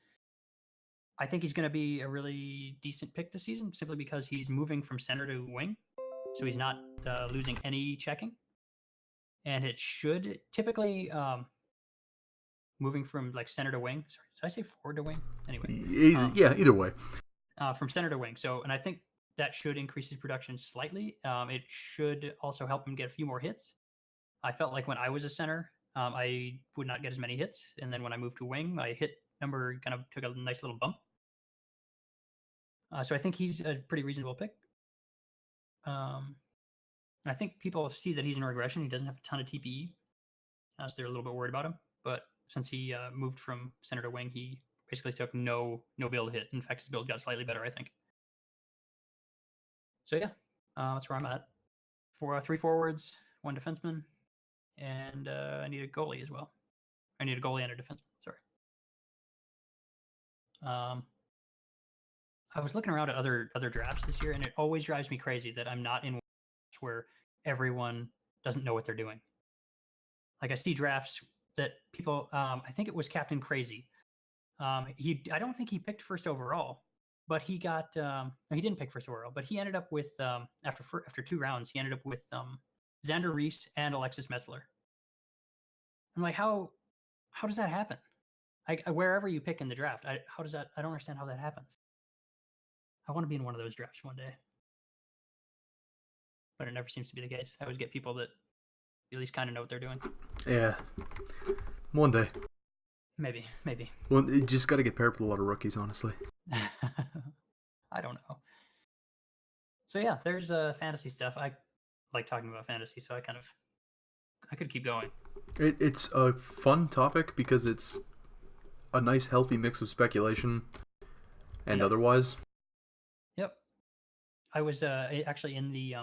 I think he's going to be a really decent pick this season, simply because he's moving from center to wing, so he's not losing any checking, and it should typically moving from like center to wing. Sorry, did I say forward to wing? Anyway,
yeah, either way.
From center to wing. So, and I think that should increase his production slightly. It should also help him get a few more hits. I felt like when I was a center, I would not get as many hits, and then when I moved to wing, my hit number kind of took a nice little bump. So I think he's a pretty reasonable pick. I think people see that he's in regression. He doesn't have a ton of TPE, so they're a little bit worried about him. But since he moved from center to wing, he basically took no build hit. In fact, his build got slightly better, I think. So yeah, that's where I'm at. For 3 forwards, 1 defenseman, and I need a goalie as well. I need a goalie and a defenseman. Sorry. I was looking around at other drafts this year, and it always drives me crazy that I'm not in where everyone doesn't know what they're doing. Like I see drafts that people, I think it was Captain Crazy. I don't think he picked first overall, but he got. No, he didn't pick first overall, but he ended up with after 2 rounds, he ended up with Xander Reese and Alexis Metzler. I'm like, how does that happen? Wherever you pick in the draft, how does that? I don't understand how that happens. I want to be in one of those drafts one day, but it never seems to be the case. I always get people that at least kind of know what they're doing.
Yeah. One day.
Maybe.
Well, you just got to get paired with a lot of rookies, honestly.
I don't know. So yeah, there's fantasy stuff. I like talking about fantasy, so I could keep going.
It's a fun topic because it's a nice, healthy mix of speculation and otherwise.
Yep. I was actually in the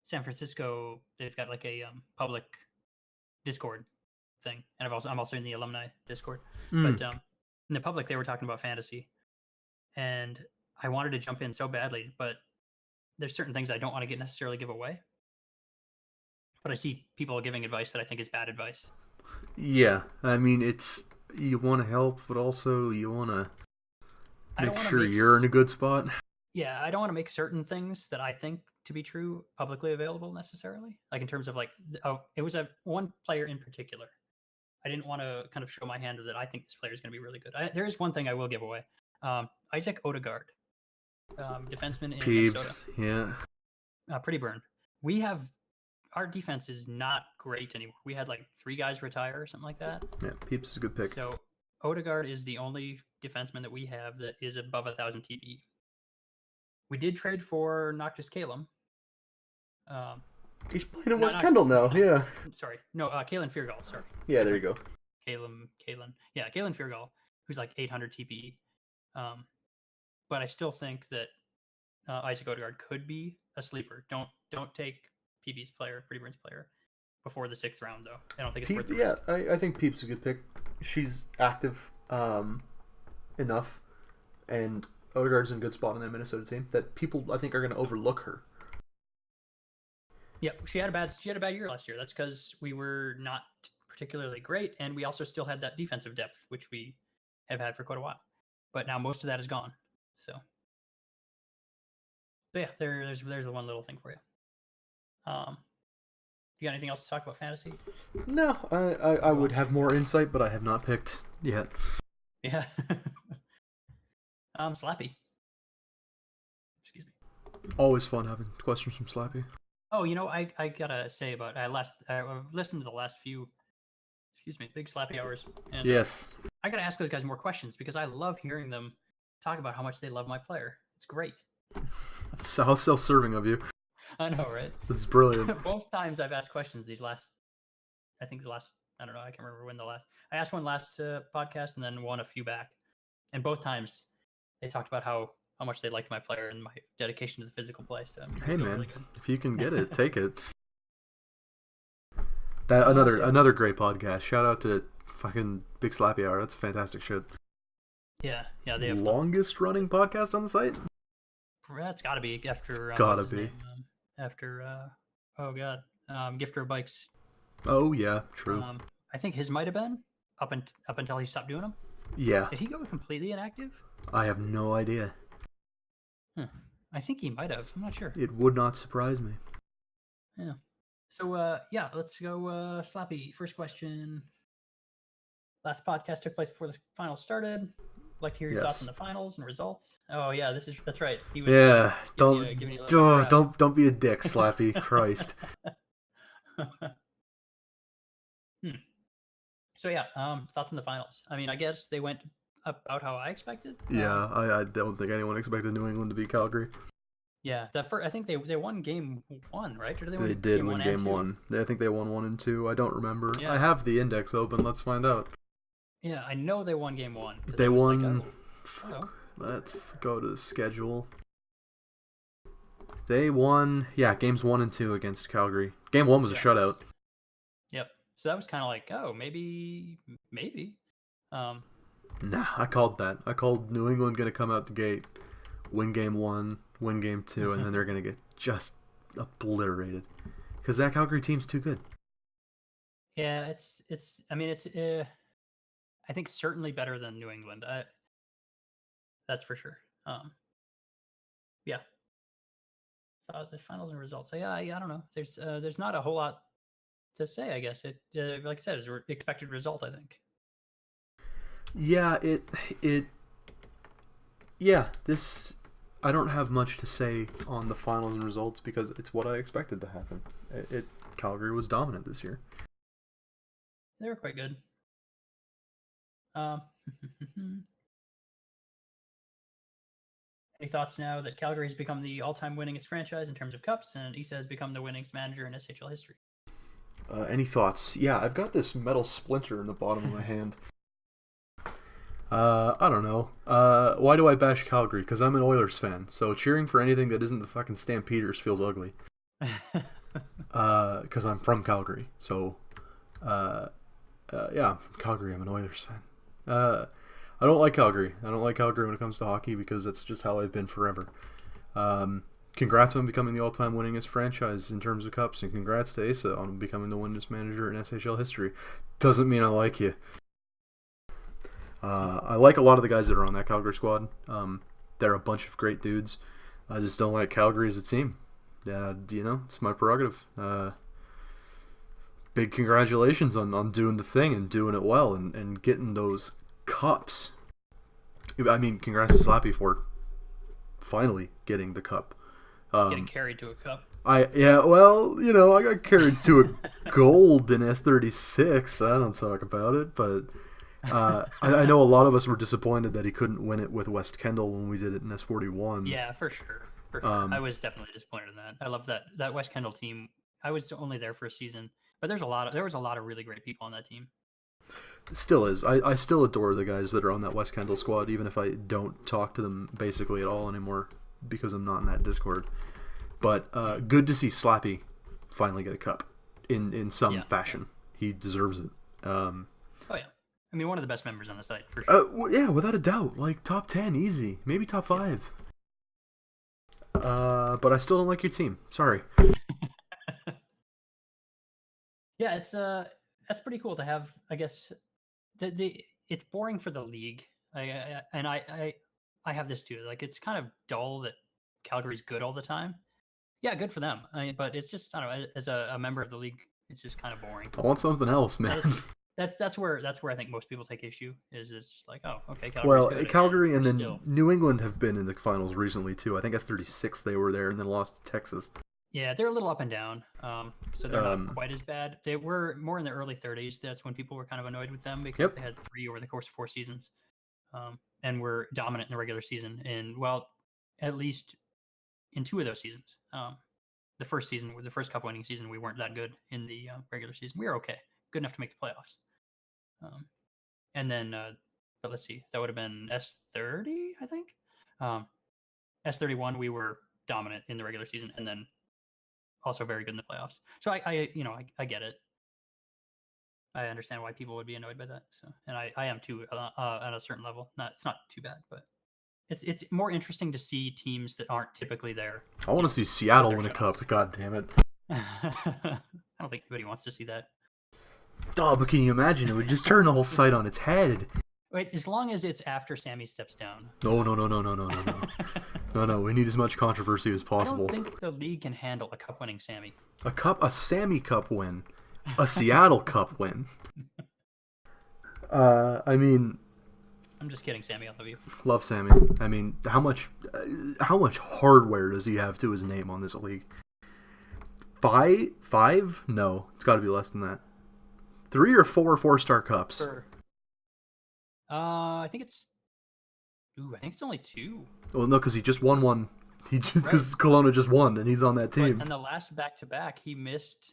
San Francisco. They've got like a public Discord thing, and I'm also in the alumni Discord. But in the public, they were talking about fantasy, and I wanted to jump in so badly, but there's certain things I don't want to necessarily give away. But I see people giving advice that I think is bad advice.
Yeah, I mean, you want to help, but also you want to make sure you're in a good spot.
Yeah, I don't want to make certain things that I think to be true publicly available necessarily. Like in terms of it was one player in particular. I didn't want to kind of show my hand that I think this player is going to be really good. There is one thing I will give away. Isaac Odegaard, defenseman in
Peeps,
Minnesota.
Yeah.
Pretty burn. Our defense is not great anymore. We had like 3 guys retire or something like that.
Yeah, Peeps is a good pick.
So Odegaard is the only defenseman that we have that is above 1,000 TPE. We did trade for Noctis Kalem.
He's playing in West Kendall now, yeah.
Sorry. No, Kalen Feargall, sorry.
Yeah, there you go.
Kalen. Yeah, Kalen Feargall, who's like 800 TPE. But I still think that Isaac Odegaard could be a sleeper. Don't take Pretty Burn's player, before the 6th round, though. I don't think it's worth the risk.
I think Peeps is a good pick. She's active enough, and Odegaard's in a good spot on that Minnesota team that people, I think, are going to overlook her.
Yeah, she had a bad year last year. That's because we were not particularly great, and we also still had that defensive depth, which we have had for quite a while. But now most of that is gone. So yeah, there's the one little thing for you. You got anything else to talk about fantasy?
No, I would have more insight, but I have not picked yet.
Yeah. Slappy. Excuse me.
Always fun having questions from Slappy.
Oh, I gotta say about I listened to the last few, big Slappy hours. And
yes.
I gotta ask those guys more questions because I love hearing them talk about how much they love my player. It's great.
So how self-serving of you.
I know, right?
That's brilliant.
Both times I've asked questions I don't know, I can't remember when I asked one last podcast and then one a few back. And both times they talked about how much they liked my player and my dedication to the physical play. So
hey man,
really
if you can get it, take it. That another great podcast. Shout out to fucking Big Slappy Hour. That's fantastic shit.
Yeah, they have
longest running podcast on the site.
That's got to be after.
Gotta be
after. Gifter of Bikes.
Oh yeah, true.
I think his might have been up until he stopped doing them.
Yeah.
Did he go completely inactive?
I have no idea.
I think he might have. I'm not sure.
It would not surprise me.
Yeah. So let's go Slappy. First question. Last podcast took place before the finals started. I'd like to hear your thoughts on the finals and results. Oh yeah, that's right. He was,
don't be a dick, Slappy. Christ.
So yeah, thoughts on the finals. I mean, I guess they went about how I expected.
Yeah, I don't think anyone expected New England to beat Calgary.
Yeah, I think they won game 1, right? Or
they did win game 1. I think they won 1 and 2. I don't remember. Yeah. I have the index open. Let's find out.
Yeah, I know they won game 1.
They won. Let's go to the schedule. They won. Yeah, games 1 and 2 against Calgary. Game 1 was a shutout.
So that was kind of like, oh, maybe. Um,
Nah, I called that. I called New England going to come out the gate, win game 1, win game 2, and then they're going to get just obliterated because that Calgary team's too good.
yeah, it's. I mean, it's. I think certainly better than New England. That's for sure. Yeah. So the finals and results. Yeah, I don't know. There's not a whole lot to say. I guess it, like I said, is an expected result. I think.
Yeah, it yeah, this I don't have much to say on the finals and results because it's what I expected to happen. Calgary was dominant this year.
They were quite good. Um, Any thoughts now that Calgary has become the all-time winningest franchise in terms of cups, and Issa has become the winningest manager in SHL history?
Any thoughts? Yeah, I've got this metal splinter in the bottom of my hand. I don't know. Why do I bash Calgary? Because I'm an Oilers fan, so cheering for anything that isn't the fucking Stampeders feels ugly. Because I'm from Calgary, so yeah, I'm from Calgary. I'm an Oilers fan. I don't like Calgary. I don't like Calgary when it comes to hockey because that's just how I've been forever. Congrats on becoming the all-time winningest franchise in terms of cups, and congrats to Asa on becoming the winningest manager in SHL history. Doesn't mean I like you. I like a lot of the guys that are on that Calgary squad. They're a bunch of great dudes. I just don't like Calgary as a team. It's my prerogative. Big congratulations on doing the thing and doing it well and getting those cups. I mean, congrats to Slappy for finally getting the cup.
Getting carried to a cup.
I got carried to a gold in S36. I don't talk about it, but I know a lot of us were disappointed that he couldn't win it with West Kendall when we did it in S41.
Yeah, for sure. I was definitely disappointed in that. I love that West Kendall team. I was only there for a season, but there was a lot of really great people on that team.
Still is. I still adore the guys that are on that West Kendall squad, even if I don't talk to them basically at all anymore because I'm not in that Discord. But good to see Slappy finally get a cup in some fashion. He deserves it.
Oh yeah. I mean, one of the best members on the site, for sure.
Yeah, without a doubt. Like, top 10, easy. Maybe top 5. But I still don't like your team. Sorry.
Yeah, that's pretty cool to have, I guess. It's boring for the league. I have this too. Like, it's kind of dull that Calgary's good all the time. Yeah, good for them. But it's just, I don't know, as a member of the league, it's just kind of boring.
I want something else, man.
That's where I think most people take issue. Is it's just like, oh, okay, Calgary's
well,
good
Calgary and then
still.
New England have been in the finals recently too. I think S36 they were there and then lost to Texas.
Yeah, they're a little up and down. So they're not quite as bad. They were more in the early 30s. That's when people were kind of annoyed with them because they had 3 over the course of 4 seasons, and were dominant in the regular season. And well, at least in 2 of those seasons. The first season, the first cup winning season, we weren't that good in the regular season. We were okay, good enough to make the playoffs. And then, but let's see, that would have been S30, I think. S31, we were dominant in the regular season, and then also very good in the playoffs. So I get it. I understand why people would be annoyed by that. So, and I am too, at a certain level. It's not too bad, but it's more interesting to see teams that aren't typically there.
I want to see Seattle win a cup. God damn it!
I don't think anybody wants to see that.
Oh, but can you imagine? It would just turn the whole site on its head.
Wait, as long as it's after Sammy steps down.
No. No, we need as much controversy as possible.
I don't think the league can handle a cup-winning Sammy.
A Sammy Cup win. A Seattle Cup win. I mean...
I'm just kidding, Sammy. I love you.
Love Sammy. I mean, how much hardware does he have to his name on this league? 5? No, it's got to be less than that. 3 or 4 4-star cups.
Sure. I think it's only 2.
Well, no, because he just won one. Because Kelowna just won, and he's on that team.
And the last back-to-back, he missed.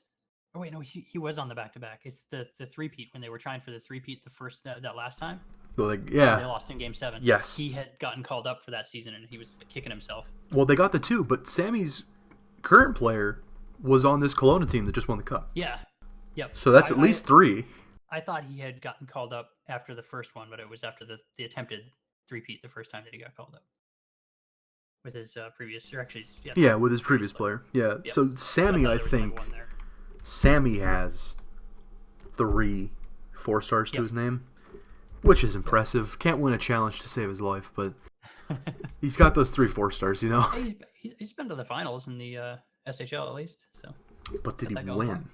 Oh wait, no, he was on the back-to-back. It's the three-peat when they were trying for the three-peat that last time.
So they
lost in Game 7.
Yes,
he had gotten called up for that season, and he was kicking himself.
Well, they got the 2, but Sammy's current player was on this Kelowna team that just won the cup.
Yeah, Yep.
So that's at least 3.
I thought he had gotten called up after the first one, but it was after the attempted three-peat the first time that he got called up with his previous, or actually, yeah,
Yeah, with his
previous
previous player. Yeah.
Yep.
So
But
Sammy,
thought
I
there was only
think
one there.
Sammy has 3 4-stars to
Yep.
his name, which is impressive. Can't win a challenge to save his life, but he's got those 3 4-stars, you know.
Hey, he's been to the finals in the SHL at least, so.
But did he
got that going for
win?
him.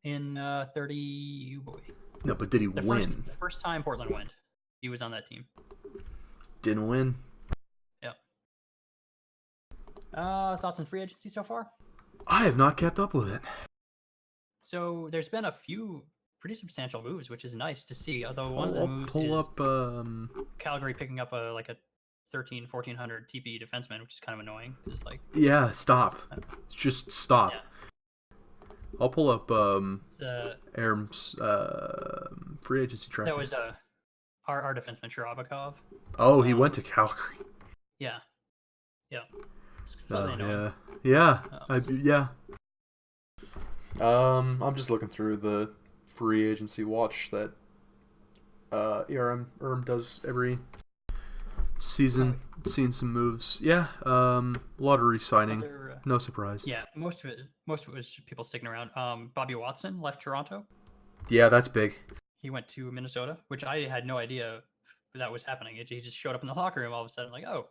In 30, boy.
No, but did he win?
The first time Portland went, he was on that team.
Didn't win.
Yep. Thoughts on free agency so far?
I have not kept up with it.
So there's been a few pretty substantial moves, which is nice to see. Although one of the
I'll
moves
pull
is
up.
Calgary picking up a 1400 TP defenseman, which is kind of annoying. Just like
Yeah, stop. Just stop.
Yeah.
I'll pull up
the
Aram's free agency track.
that was our defenseman Sharabakov.
Oh, he went to Calgary.
Yeah. Yeah. So they know.
Yeah.
Oh.
Yeah. I'm just looking through the free agency watch that Aram does every season. Seeing some moves. Yeah. Lottery signing. No surprise.
Yeah, most of it was people sticking around. Bobby Watson left Toronto.
Yeah, that's big.
He went to Minnesota, which I had no idea that was happening. He just showed up in the locker room all of a sudden, like, oh,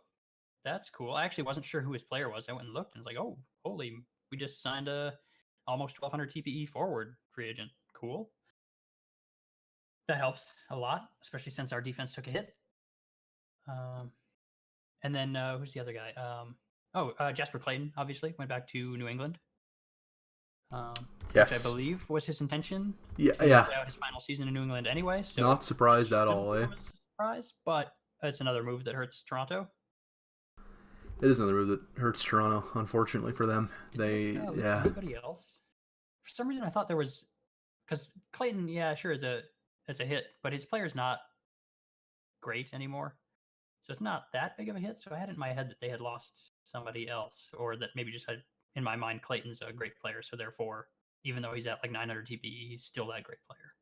that's cool. I actually wasn't sure who his player was. I went and looked, and was like, oh, holy, we just signed a almost 1,200 TPE forward free agent. Cool. That helps a lot, especially since our defense took a hit. And then who's the other guy? Jasper Clayton, obviously, went back to New England.
Yes.
Which I believe was his intention.
Yeah.
Play out his final season in New England anyway. So
not surprised at all, eh?
Surprise, but it's another move that hurts Toronto.
It is another move that hurts Toronto, unfortunately for them.
Anybody else? For some reason, I thought there was, because Clayton, yeah, sure, it's a hit, but his player's not great anymore. So it's not that big of a hit. So I had it in my head that they had lost somebody else, or that maybe just had in my mind Clayton's a great player. So therefore, even though he's at like 900 TPE, he's still that great player.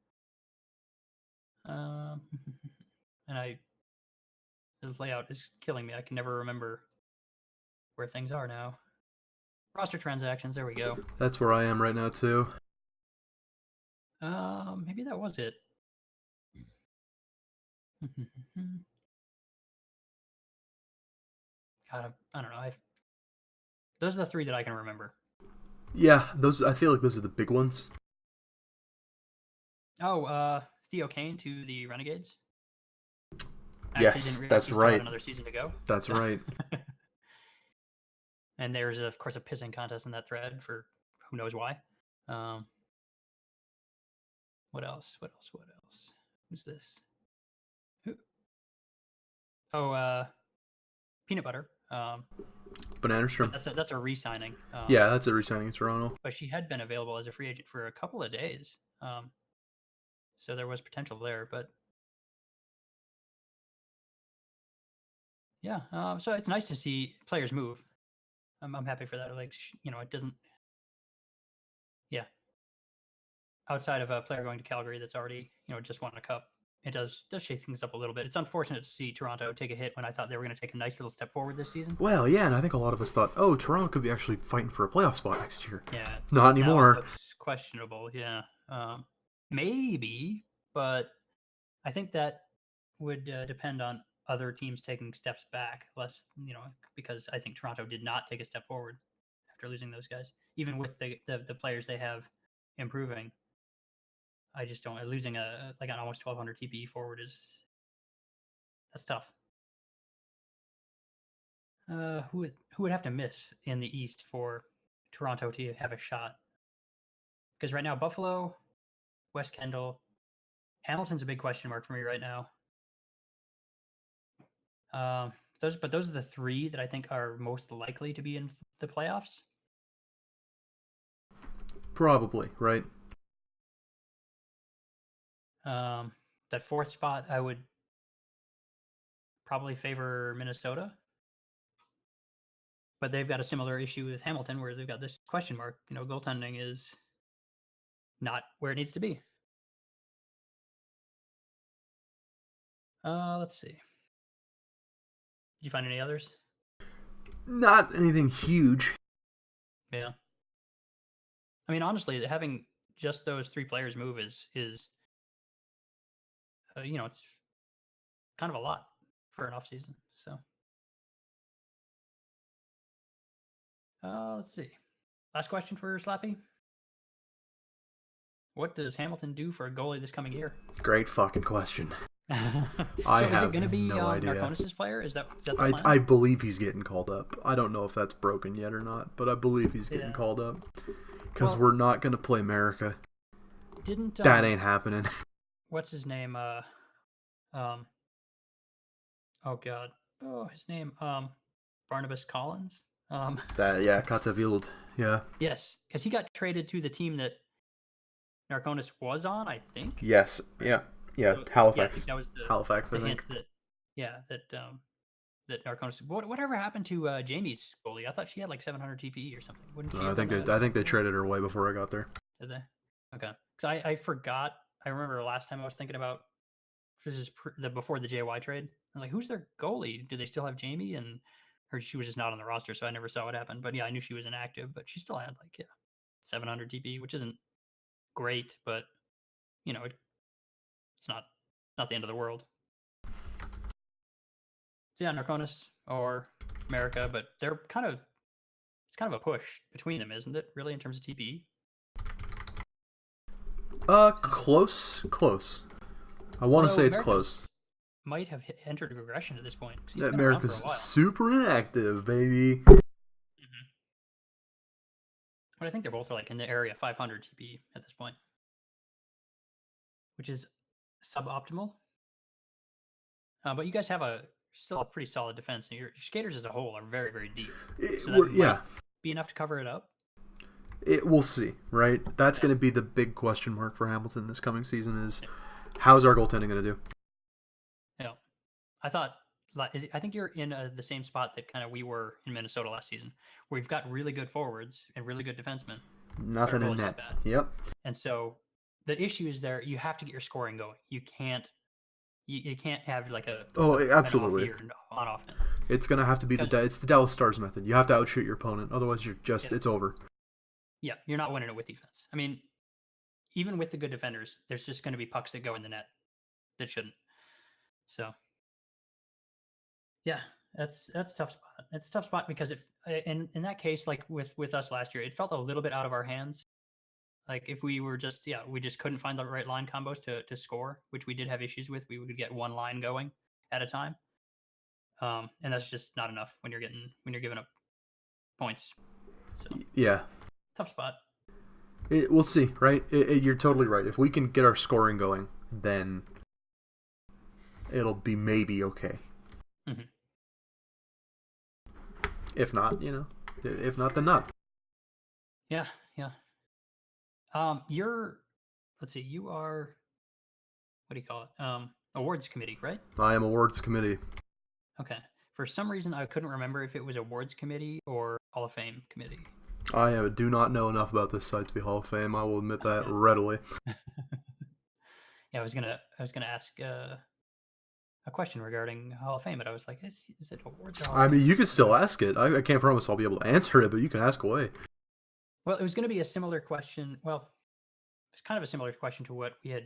And his layout is killing me. I can never remember where things are now. Roster transactions. There we go.
That's where I am right now too.
Maybe that was it. God, I don't know. Those are the 3 that I can remember.
Yeah, those. I feel like those are the big ones.
Oh, Theo Kane to the Renegades.
Yes, that's right.
Another season to go.
That's right.
And there's of course a pissing contest in that thread for who knows why. What else? Who's this? Who? Oh, Peanut Butter.
Bananastrom.
That's a re-signing.
Yeah, that's a re-signing in Toronto.
But she had been available as a free agent for a couple of days. So there was potential there, but yeah. So it's nice to see players move. I'm happy for that. Like, it doesn't. Yeah. Outside of a player going to Calgary that's already, just won a cup, it does shake things up a little bit. It's unfortunate to see Toronto take a hit when I thought they were going to take a nice little step forward this season.
Well, yeah, and I think a lot of us thought, oh, Toronto could be actually fighting for a playoff spot next year.
Yeah.
Not anymore.
Looks questionable, yeah. Maybe, but I think that would depend on other teams taking steps back, less, because I think Toronto did not take a step forward after losing those guys, even with the players they have improving. I just don't. Losing an almost 1,200 TPE forward that's tough. Who would have to miss in the East for Toronto to have a shot? Because right now Buffalo, West Kendall, Hamilton's a big question mark for me right now. Those are the 3 that I think are most likely to be in the playoffs.
Probably, right?
That 4th spot, I would probably favor Minnesota. But they've got a similar issue with Hamilton where they've got this question mark. Goaltending is not where it needs to be. Let's see. Did you find any others?
Not anything huge.
Yeah. I mean, honestly, having just those 3 players move is it's kind of a lot for an off season. So, let's see. Last question for Slappy. What does Hamilton do for a goalie this coming year?
Great fucking question.
So
I
is it
have
going to be
no idea.
Narconis' player? Is that the plan?
I believe he's getting called up. I don't know if that's broken yet or not, but I believe he's getting called up. Because we're not going to play America. That ain't happening.
What's his name? Oh God. Oh, his name. Barnabas Collins.
Katzavild. Yeah.
Yes, because he got traded to the team that Narconis was on, I think.
Yes. Yeah. Yeah. Halifax.
Yeah, that was
Halifax, I think.
That Narconis. Whatever happened to Jamie's goalie? I thought she had like 700 TPE or something. Wouldn't she?
I think they traded her away before I got there.
Did they? Okay. Because I forgot. I remember last time I was thinking about this is before the JY trade. I was like, who's their goalie? Do they still have Jamie? And she was just not on the roster, so I never saw what happened. But yeah, I knew she was inactive, but she still had 700 TP, which isn't great, but it's not the end of the world. So yeah, Narconis or America, but it's kind of a push between them, isn't it? Really, in terms of TPE.
Close. I want to say it's close.
Might have entered regression at this point.
America's super inactive, baby.
Mm-hmm. But I think they're both in the area 500 TP at this point, which is suboptimal. But you guys have still a pretty solid defense, and your skaters as a whole are very, very deep. So that might be enough to cover it up.
We'll see, right? That's going to be the big question mark for Hamilton this coming season is how's our goaltending going to do?
Yeah. I think you're in the same spot that kind of we were in Minnesota last season, where we've got really good forwards and really good defensemen.
Nothing in net. Yep.
And so the issue is there. You have to get your scoring going. You can't have
absolutely
on offense.
It's gonna have to be it's the Dallas Stars method. You have to outshoot your opponent, otherwise you're just it's over.
Yeah, you're not winning it with defense. I mean, even with the good defenders, there's just going to be pucks that go in the net that shouldn't. So, yeah, that's a tough spot. It's a tough spot because in that case, like with us last year, it felt a little bit out of our hands. Like if we were we just couldn't find the right line combos to score, which we did have issues with. We would get one line going at a time, and that's just not enough when you're giving up points. So
yeah,
tough spot.
We'll see, right? You're totally right. If we can get our scoring going, then it'll be maybe okay.
Mm-hmm.
If not, if not, then not.
Yeah. You are, what do you call it? Awards committee, right?
I am awards committee.
Okay. For some reason, I couldn't remember if it was awards committee or Hall of Fame committee.
I do not know enough about this site to be Hall of Fame. I will admit that readily.
Yeah, I was gonna ask a question regarding Hall of Fame, but I was like, is it awards? Or Hall of Fame?
You can still ask it. I can't promise I'll be able to answer it, but you can ask away.
Well, it was going to be a similar question. Well, it's kind of a similar question to what we had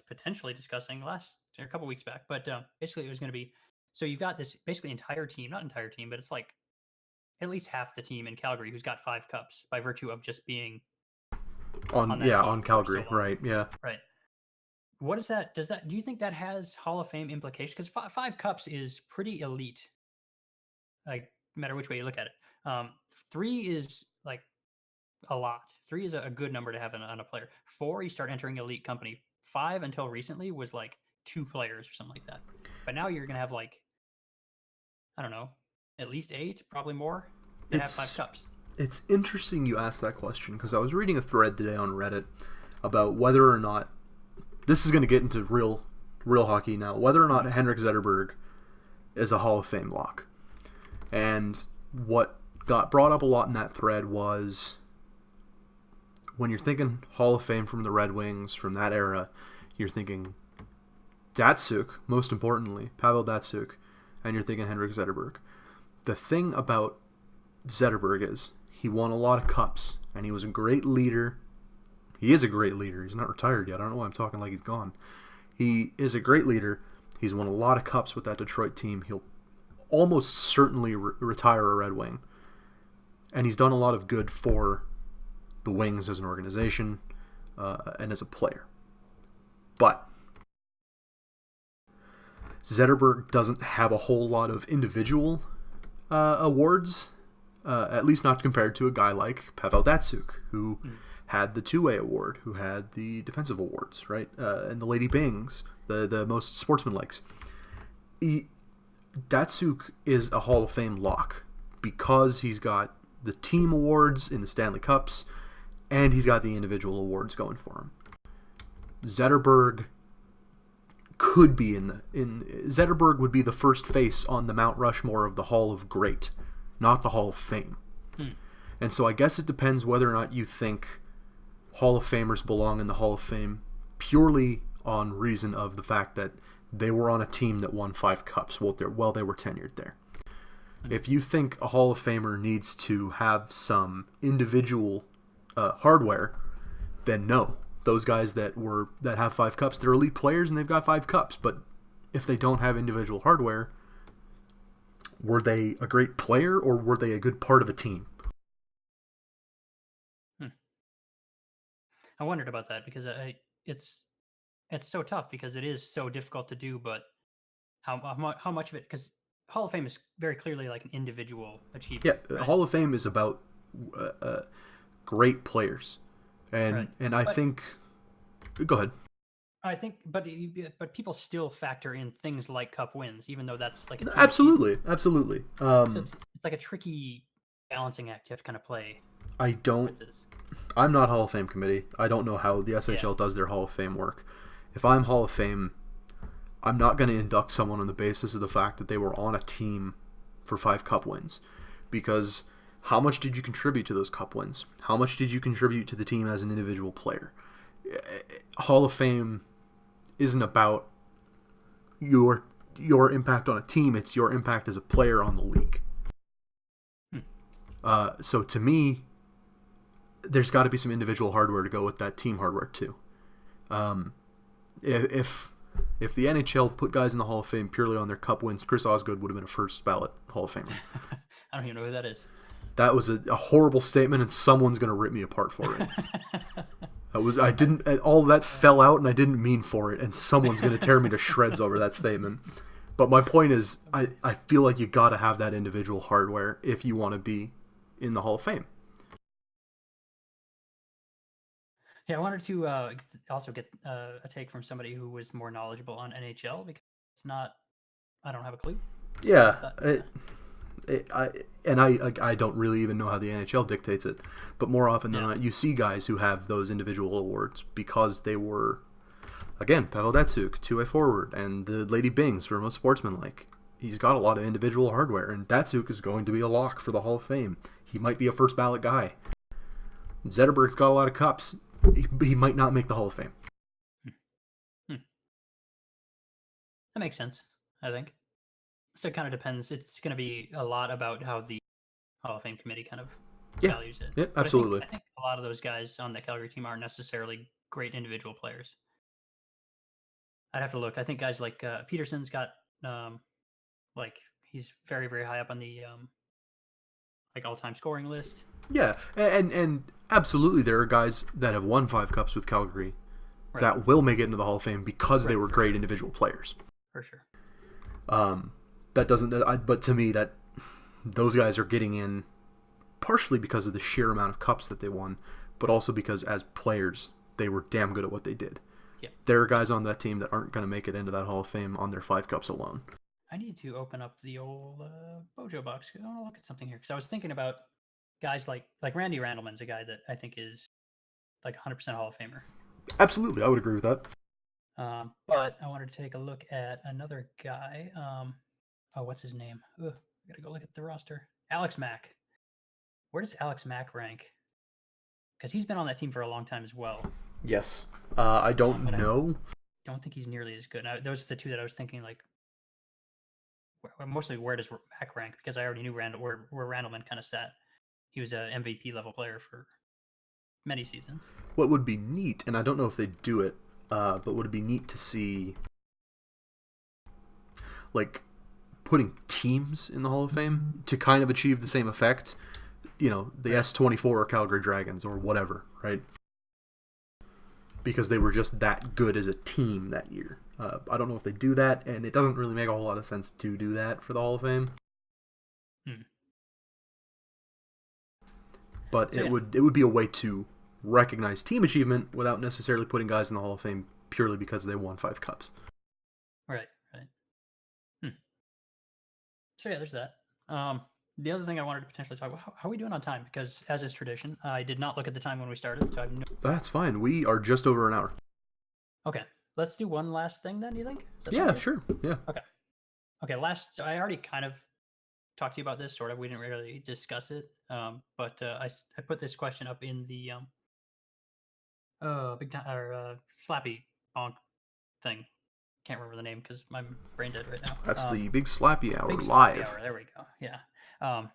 potentially discussing a couple weeks back. But basically, it was going to be, so you've got this basically entire team, not entire team, but it's like at least half the team in Calgary who's got 5 cups by virtue of just being on
Calgary, right? Yeah,
right. What is that? Do you think that has Hall of Fame implications? Because 5 cups is pretty elite. Like, no matter which way you look at it. 3 is like a lot. 3 is a good number to have on a player. 4, you start entering elite company. 5 until recently was like 2 players or something like that. But now you're gonna have I don't know, at least 8, probably more. That have 5 cups.
It's interesting you asked that question because I was reading a thread today on Reddit about whether or not this is going to get into real hockey now. Whether or not Henrik Zetterberg is a Hall of Fame lock, and what got brought up a lot in that thread was when you're thinking Hall of Fame from the Red Wings from that era, you're thinking Datsuk, most importantly, Pavel Datsuk, and you're thinking Henrik Zetterberg. The thing about Zetterberg is he won a lot of cups, and he was a great leader. He is a great leader. He's not retired yet. I don't know why I'm talking like he's gone. He is a great leader. He's won a lot of cups with that Detroit team. He'll almost certainly retire a Red Wing. And he's done a lot of good for the Wings as an organization and as a player. But Zetterberg doesn't have a whole lot of individual awards, at least not compared to a guy like Pavel Datsuk, who had the two-way award, who had the defensive awards, right? And the Lady Bings, the most sportsmanlikes. Datsuk is a Hall of Fame lock because he's got the team awards in the Stanley Cups, and he's got the individual awards going for him. Zetterberg could be Zetterberg would be the first face on the Mount Rushmore of the Hall of Great, not the Hall of Fame. And so I guess it depends whether or not you think Hall of Famers belong in the Hall of Fame purely on reason of the fact that they were on a team that won 5 cups while they were tenured there. If you think a Hall of Famer needs to have some individual hardware, then no. Those guys that have 5 cups, they're elite players and they've got 5 cups. But if they don't have individual hardware, were they a great player or were they a good part of a team?
I wondered about that because it's so tough because it is so difficult to do. But how much of it? Because Hall of Fame is very clearly like an individual achievement.
Yeah,
right?
Hall of Fame is about great players, and I think. Go ahead.
I think, but people still factor in things like cup wins, even though that's like a team
Absolutely.
So it's like a tricky balancing act you have to kind of play. With this.
I'm not Hall of Fame committee. I don't know how the SHL does their Hall of Fame work. If I'm Hall of Fame, I'm not going to induct someone on the basis of the fact that they were on a team for 5 cup wins, because how much did you contribute to those cup wins? How much did you contribute to the team as an individual player? Hall of Fame isn't about your impact on a team. It's your impact as a player on the league. So to me, there's got to be some individual hardware to go with that team hardware too. If the NHL put guys in the Hall of Fame purely on their cup wins, Chris Osgood would have been a first ballot Hall of Famer.
I don't even know who that is.
That was a horrible statement, and someone's going to rip me apart for it. All that fell out, and I didn't mean for it, and someone's going to tear me to shreds over that statement. But my point is, I feel like you got to have that individual hardware if you want to be in the Hall of Fame.
Yeah, I wanted to also get a take from somebody who was more knowledgeable on NHL because it's not. I don't have a clue.
Yeah, I don't really even know how the NHL dictates it, but more often than not, you see guys who have those individual awards because they were, again, Pavel Datsuk, two-way forward, and the Lady Bings were most sportsmanlike. He's got a lot of individual hardware, and Datsuk is going to be a lock for the Hall of Fame. He might be a first ballot guy. Zetterberg's got a lot of cups. He might not make the Hall of Fame.
That makes sense, I think. So it kind of depends. It's going to be a lot about how the Hall of Fame committee kind of values it.
Yeah, absolutely.
I think a lot of those guys on the Calgary team aren't necessarily great individual players. I'd have to look. I think guys like Peterson's got he's very, very high up on the all-time scoring list.
Yeah, and absolutely there are guys that have won 5 cups with Calgary that will make it into the Hall of Fame because they were great individual players.
For sure.
That doesn't. But to me, that those guys are getting in partially because of the sheer amount of cups that they won, but also because as players they were damn good at what they did.
Yeah.
There are guys on that team that aren't going to make it into that Hall of Fame on their 5 cups alone.
I need to open up the old Bojo box. I want to look at something here because I was thinking about guys like Randy Randleman's a guy that I think is like 100% Hall of Famer.
Absolutely, I would agree with that.
But I wanted to take a look at another guy. What's his name? I gotta go look at the roster. Alex Mack. Where does Alex Mack rank? because he's been on that team for a long time as well.
Yes. I don't
But I
know.
don't think he's nearly as good. Now, those are the two that I was thinking, like, mostly where does Mac rank? Because I already knew where Randleman kind of sat. He was a MVP level player for many seasons.
What would be neat, and I don't know if they do it, but would it be neat to see, like, putting teams in the Hall of Fame to kind of achieve the same effect? You know, the
Right.
S24 or Calgary Dragons or whatever, right? Because they were just that good as a team that year. I don't know if they do that, and it doesn't really make a whole lot of sense to do that for the Hall of Fame.
Hmm.
But
So yeah,
it would be a way to recognize team achievement without necessarily putting guys in the Hall of Fame purely because they won 5 cups.
right, right. Hmm. So yeah, there's that. The other thing I wanted to potentially talk about, how are we doing on time? Because as is tradition, I did not look at the time when we started, so I have no.
That's fine. We are just over an hour.
Okay, let's do one last thing then. You think? Does that sound
Yeah,
good?
sure. Yeah.
Okay. Okay. Last, I already kind of talked to you about this. Sort of. We didn't really discuss it. But I put this question up in the big time or slappy bonk thing. Can't remember the name because my brain dead right now.
That's the Big Slappy Hour
Big slappy
live.
hour. There we go. Yeah. Um,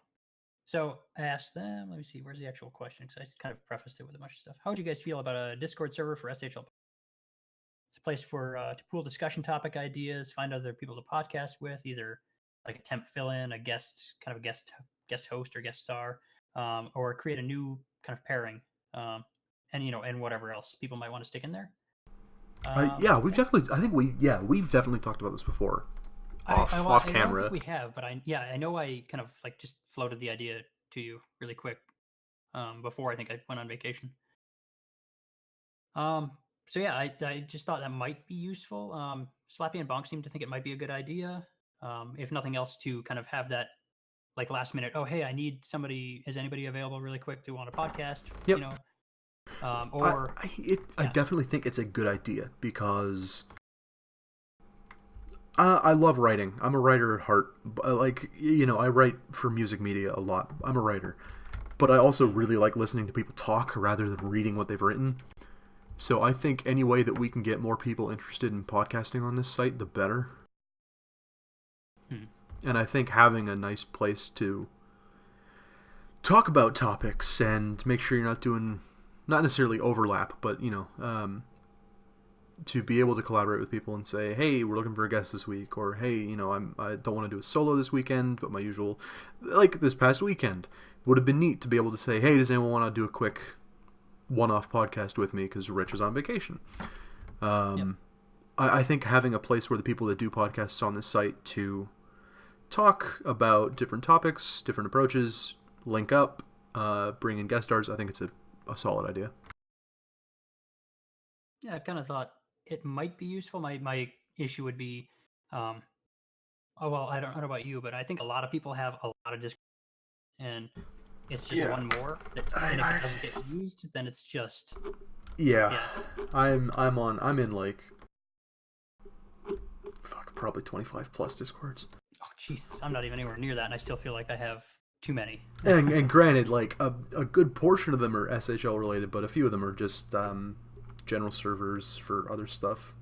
So I asked them, let me see, where's the actual question? Because I kind of prefaced it with a bunch of stuff. How would you guys feel about a Discord server for SHL? It's a place for to pool discussion topic ideas, find other people to podcast with, either like a temp fill in, a guest, kind of a guest host or guest star, or create a new kind of pairing, and and whatever else people might want to stick in there.
Yeah, we've
Yeah,
definitely. I think we've definitely talked about this before,
well,
off
I don't think
camera.
we have, but I know I kind of like just floated the idea to you really quick before I think I went on vacation. Um, so yeah, I just thought that might be useful. Slappy and Bonk seem to think it might be a good idea. If nothing else, to kind of have that like last minute. Oh, hey, I need somebody. Is anybody available really quick to on a podcast?
Yep.
Or
I
yeah,
definitely think it's a good idea because I love writing. I'm a writer at heart. Like, I write for music media a lot. I'm a writer. But I also
hmm,
really like listening to people talk rather than reading what they've written. So I think any way that we can get more people interested in podcasting on this site, the better.
hmm,
And I think having a nice place to talk about topics and make sure you're not doing, not necessarily overlap, but, to be able to collaborate with people and say, hey, we're looking for a guest this week, or hey, I don't want to do a solo this weekend, but my usual, like this past weekend, would have been neat to be able to say, hey, does anyone want to do a quick one-off podcast with me because Rich is on vacation.
yep,
I think having a place where the people that do podcasts on this site to talk about different topics, different approaches, link up, bring in guest stars, I think it's a solid idea.
yeah. I kind of thought it might be useful. My issue would be, um, oh well, I don't know about you, but I think a lot of people have a lot of Discord, and it's just
Yeah,
one more. And if it
I
doesn't get used, then it's just
yeah,
yeah.
I'm in like probably 25 plus discords.
Oh Jesus, I'm not even anywhere near that, and I still feel like I have too many.
And granted, like a good portion of them are SHL related, but a few of them are just general servers for other stuff.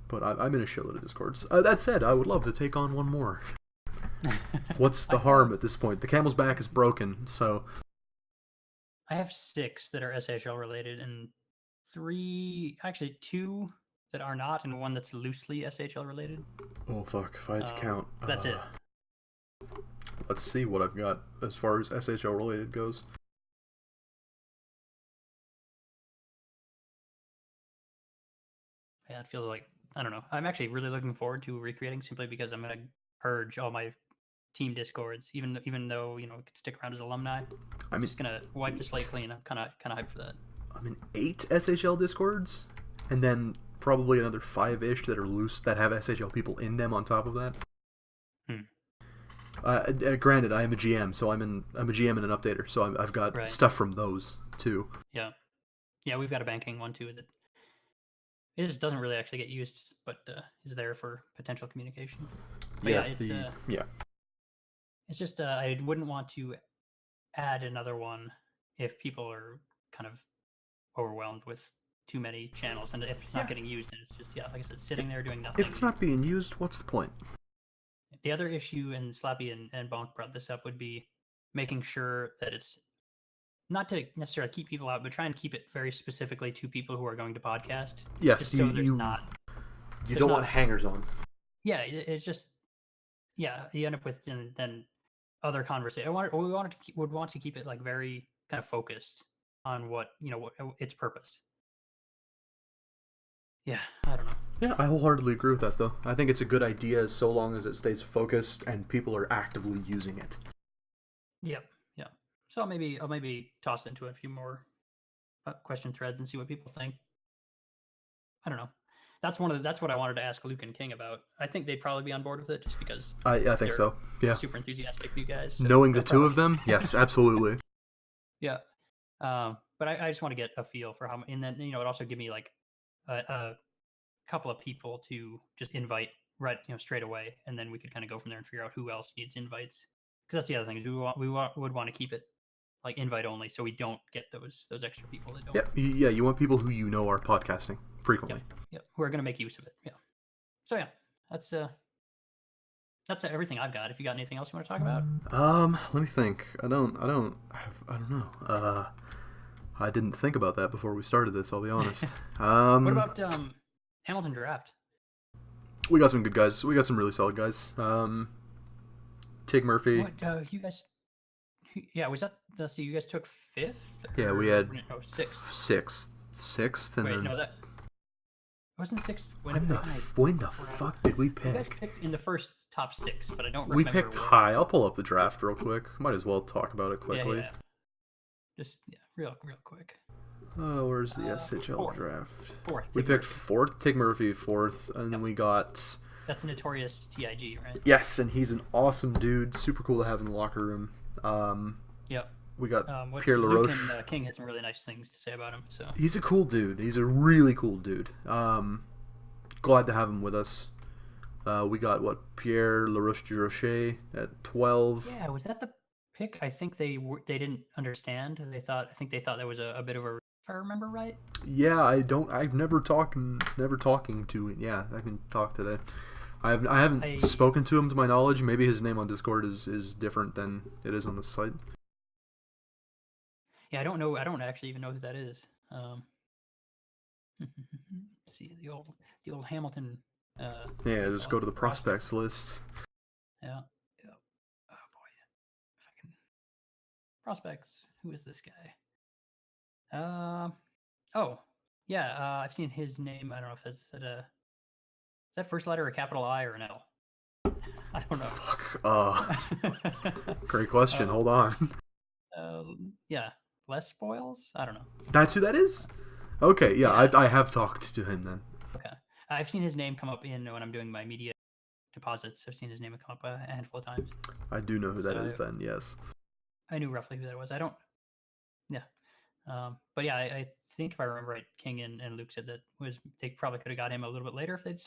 But I'm in a shitload of discords. That said, I would love to take on one more. What's the
I
harm
have
at this point? The camel's back is broken, so
I have 6 that are SHL related, and 3, actually 2 that are not, and one that's loosely SHL related.
oh fuck, if I had to count.
That's it.
Let's see what I've got as far as SHL related goes.
Yeah, it feels like I don't know. I'm actually really looking forward to recreating simply because I'm gonna purge all my team discords, even though it could stick around as alumni.
I'm in
Just gonna wipe the slate
8.
clean. I'm kind of hyped for that.
I'm in 8 SHL discords, and then probably another 5-ish that are loose that have SHL people in them on top of that.
Hmm.
Granted, I am a GM, so I'm a GM and an updater, so I've got
Right.
stuff from those too.
Yeah. Yeah, we've got a banking one too that it just doesn't really actually get used, but is there for potential communication. But yeah,
Yeah, the yeah.
it's just I wouldn't want to add another one if people are kind of overwhelmed with too many channels, and if it's
Yeah.
not getting used, then it's just like I said, sitting there doing
If
nothing.
it's not being used, what's the point?
The other issue, and Slappy and Bonk brought this up, would be making sure that it's not to necessarily keep people out, but try and keep it very specifically to people who are going to podcast.
Yes,
just so there's not.
You don't want hangers on.
Yeah, it's just you end up with then other conversation. We would want to keep it like very kind of focused on what its purpose. Yeah, I don't know.
Yeah, I wholeheartedly agree with that, though. I think it's a good idea so long as it stays focused and people are actively using it.
Yep, yeah. So I'll maybe toss into a few more question threads and see what people think. I don't know. That's what I wanted to ask Luke and King about. I think they'd probably be on board with it just because
I think so. Yeah.
Super enthusiastic you guys. So
knowing the two of them, yes, absolutely.
Yeah. But I just want to get a feel for how, and then it also give me like a couple of people to just invite right straight away, and then we could kind of go from there and figure out who else needs invites. Because that's the other thing is we would want to keep it like invite only, so we don't get those extra people that don't.
Yeah, you want people who are podcasting frequently.
Yep. Who are going to make use of it. Yeah. So yeah, that's everything I've got. If you got anything else you want to talk about?
Let me think. I don't know. I didn't think about that before we started this, I'll be honest.
What about Hamilton Draft?
We got some good guys. We got some really solid guys. Tig Murphy.
What, you guys? Yeah, was that? So you guys took 5th?
Yeah, we had
6th.
Sixth, and
Wait,
then
no, that wasn't 6th.
when the fuck did we pick?
You guys picked in the first top 6, but I don't remember.
We picked high. I'll pull up the draft real quick. Might as well talk about it quickly.
Yeah. Just real quick.
Oh, where's the SHL draft?
4th.
We picked 4th, Tig Murphy 4th, and then we got.
That's a notorious TIG, right?
Yes, and he's an awesome dude. Super cool to have in the locker room.
Yep.
We got Pierre LaRoche.
Luke and King had some really nice things to say about him. So
he's a cool dude. He's a really cool dude. Glad to have him with us. We got Pierre LaRoche Durocher at 12.
Yeah, was that the pick? I think they didn't understand. I think they thought that was a bit of a. If I remember right.
Yeah, I've never talking to it. Yeah, I can talk today. I haven't spoken to him to my knowledge. Maybe his name on Discord is different than it is on the site.
Yeah, I don't know. I don't actually even know who that is. Let's see the old Hamilton.
Yeah, just go to the prospects list.
Yeah. Oh boy, if I can. Prospects. Who is this guy? Oh, yeah. I've seen his name. I don't know if it's is that first letter a capital I or an L? I don't know.
Fuck. Great question. Hold on.
Yeah. Les Spoils? I don't know.
That's who that is? Okay, yeah. I have talked to him then.
Okay. I've seen his name come up when I'm doing my media deposits. I've seen his name come up a handful of times.
I do know who that is then, yes.
I knew roughly who that was. I don't... Yeah. But yeah, I think if I remember right, King and Luke said that they probably could have got him a little bit later if they'd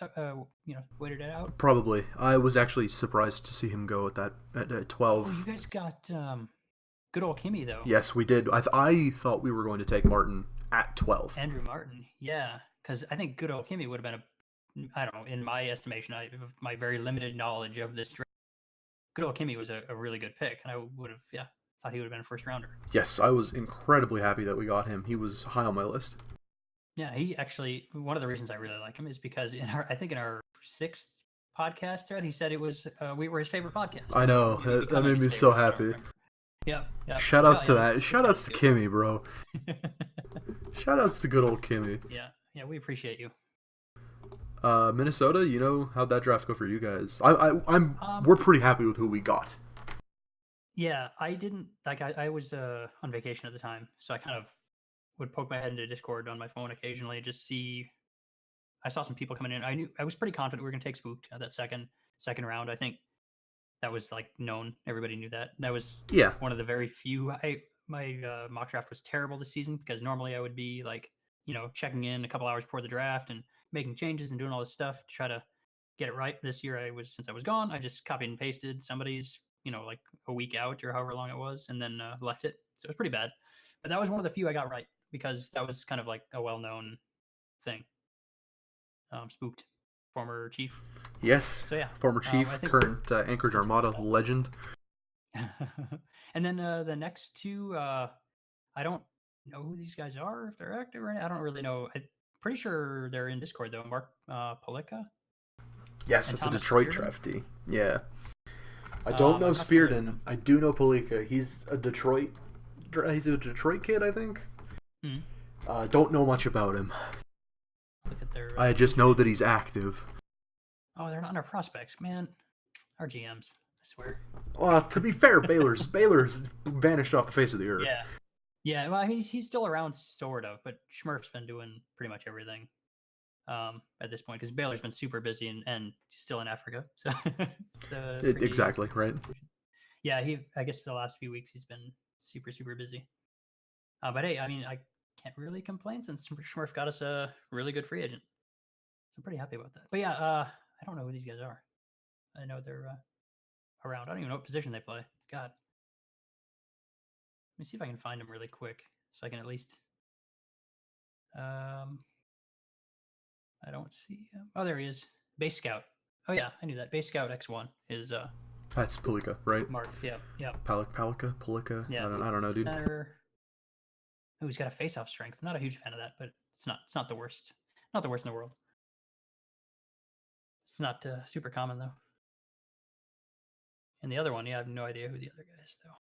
waited it out.
Probably. I was actually surprised to see him go at 12.
Oh, you guys got good old Kimmy though.
Yes, we did. I thought we were going to take Martin at 12.
Andrew Martin, yeah, because I think good old Kimmy would have been I don't know, in my estimation, my very limited knowledge of this draft, good old Kimmy was a really good pick, and I would have thought he would have been a first rounder.
Yes, I was incredibly happy that we got him. He was high on my list.
Yeah, he actually, one of the reasons I really like him is because I think in our 6th podcast thread, he said we were his favorite podcast.
I know. That made me so happy.
Yeah.
Shout outs to that. Shout outs to Kimmy, bro. Shout outs to good old Kimmy.
Yeah, we appreciate you.
Minnesota, how'd that draft go for you guys? We're pretty happy with who we got.
Yeah, I didn't I was on vacation at the time, so I kind of would poke my head into Discord on my phone occasionally and just see. I saw some people coming in. I was pretty confident we were going to take Spooked at that second round. I think that was known. Everybody knew that. That was one of the very few. My mock draft was terrible this season because normally I would be checking in a couple hours before the draft and making changes and doing all this stuff to try to get it right. This year since I was gone, I just copied and pasted somebody's a week out or however long it was, and then left it. So it was pretty bad. But that was one of the few I got right. because that was kind of like a well-known thing. Spooked, former chief.
Yes,
So yeah,
former
I
chief,
think
current Anchorage Armada
that.
legend.
And then the next two, I don't know who these guys are, if they're active or not. I don't really know. I'm pretty sure they're in Discord though. Mark Palika
Yes,
and
it's a
Thomas
Detroit
Spearden.
drafty. Yeah. I don't know
I'm not familiar with
Spearden.
them.
I do know Palika. He's a Detroit kid, I think.
Hmm.
Don't know much about him.
Look at their
I just know
username.
that he's active.
Oh, they're not in our prospects, man. Our GMs, I swear.
To be fair, Baylor's vanished off the face of the earth.
Yeah, yeah. Well, I mean, he's still around, sort of, but Schmurf's been doing pretty much everything at this point because Baylor's been super busy and still in Africa, so it's pretty.
Exactly, right?
Yeah, I guess the last few weeks he's been super busy. But hey, I mean, I can't really complain since Schmurf got us a really good free agent. So I'm pretty happy about that. But yeah, I don't know who these guys are. I know they're around. I don't even know what position they play. God. Let me see if I can find them really quick so I can at least. I don't see him. Oh, there he is. Base Scout. Oh yeah, I knew that. Base Scout X1 is
That's Palika, right?
marked. Yeah, yeah,
Palika.
yeah.
I don't know, dude.
Center. Oh, he's got a face-off strength. I'm not a huge fan of that, but it's not the worst. Not the worst in the world. It's not super common though. And the other one, yeah, I have no idea who the other guy is though.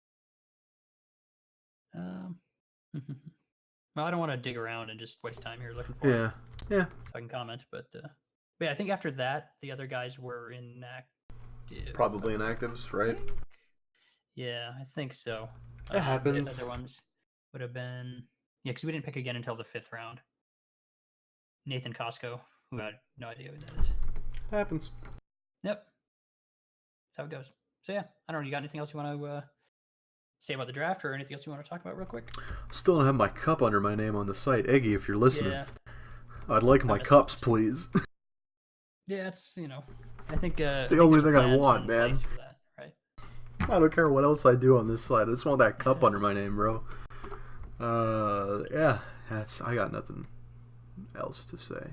Well, I don't want to dig around and just waste time here looking for him.
Yeah.
So I can comment, but yeah, I think after that, the other guys were inactive.
Probably inactives, right?
Yeah, I think so.
It happens.
The other ones would have been because we didn't pick again until the 5th round. Nathan Costco, who I had no idea who that is.
Happens.
Yep, that's how it goes. So yeah, I don't know. You got anything else you want to say about the draft, or anything else you want to talk about real quick?
Still don't have my cup under my name on the site. Eggy, if you're listening,
Yeah,
I'd like my cups, please.
yeah, it's I think
it's the only thing I want, man.
For that, right?
I don't care what else I do on this site. I just want that cup under my name, bro. Yeah, I got nothing else to say.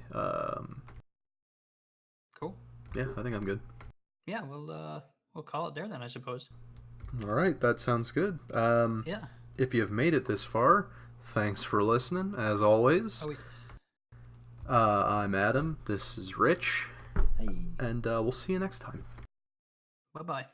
Cool.
Yeah, I think I'm good.
Yeah, we'll call it there then, I suppose.
All right, that sounds good.
Yeah.
If you've made it this far, thanks for listening, as always.
Oh, yes.
I'm Adam. This is Rich.
Hey.
And we'll see you next time.
Bye-bye.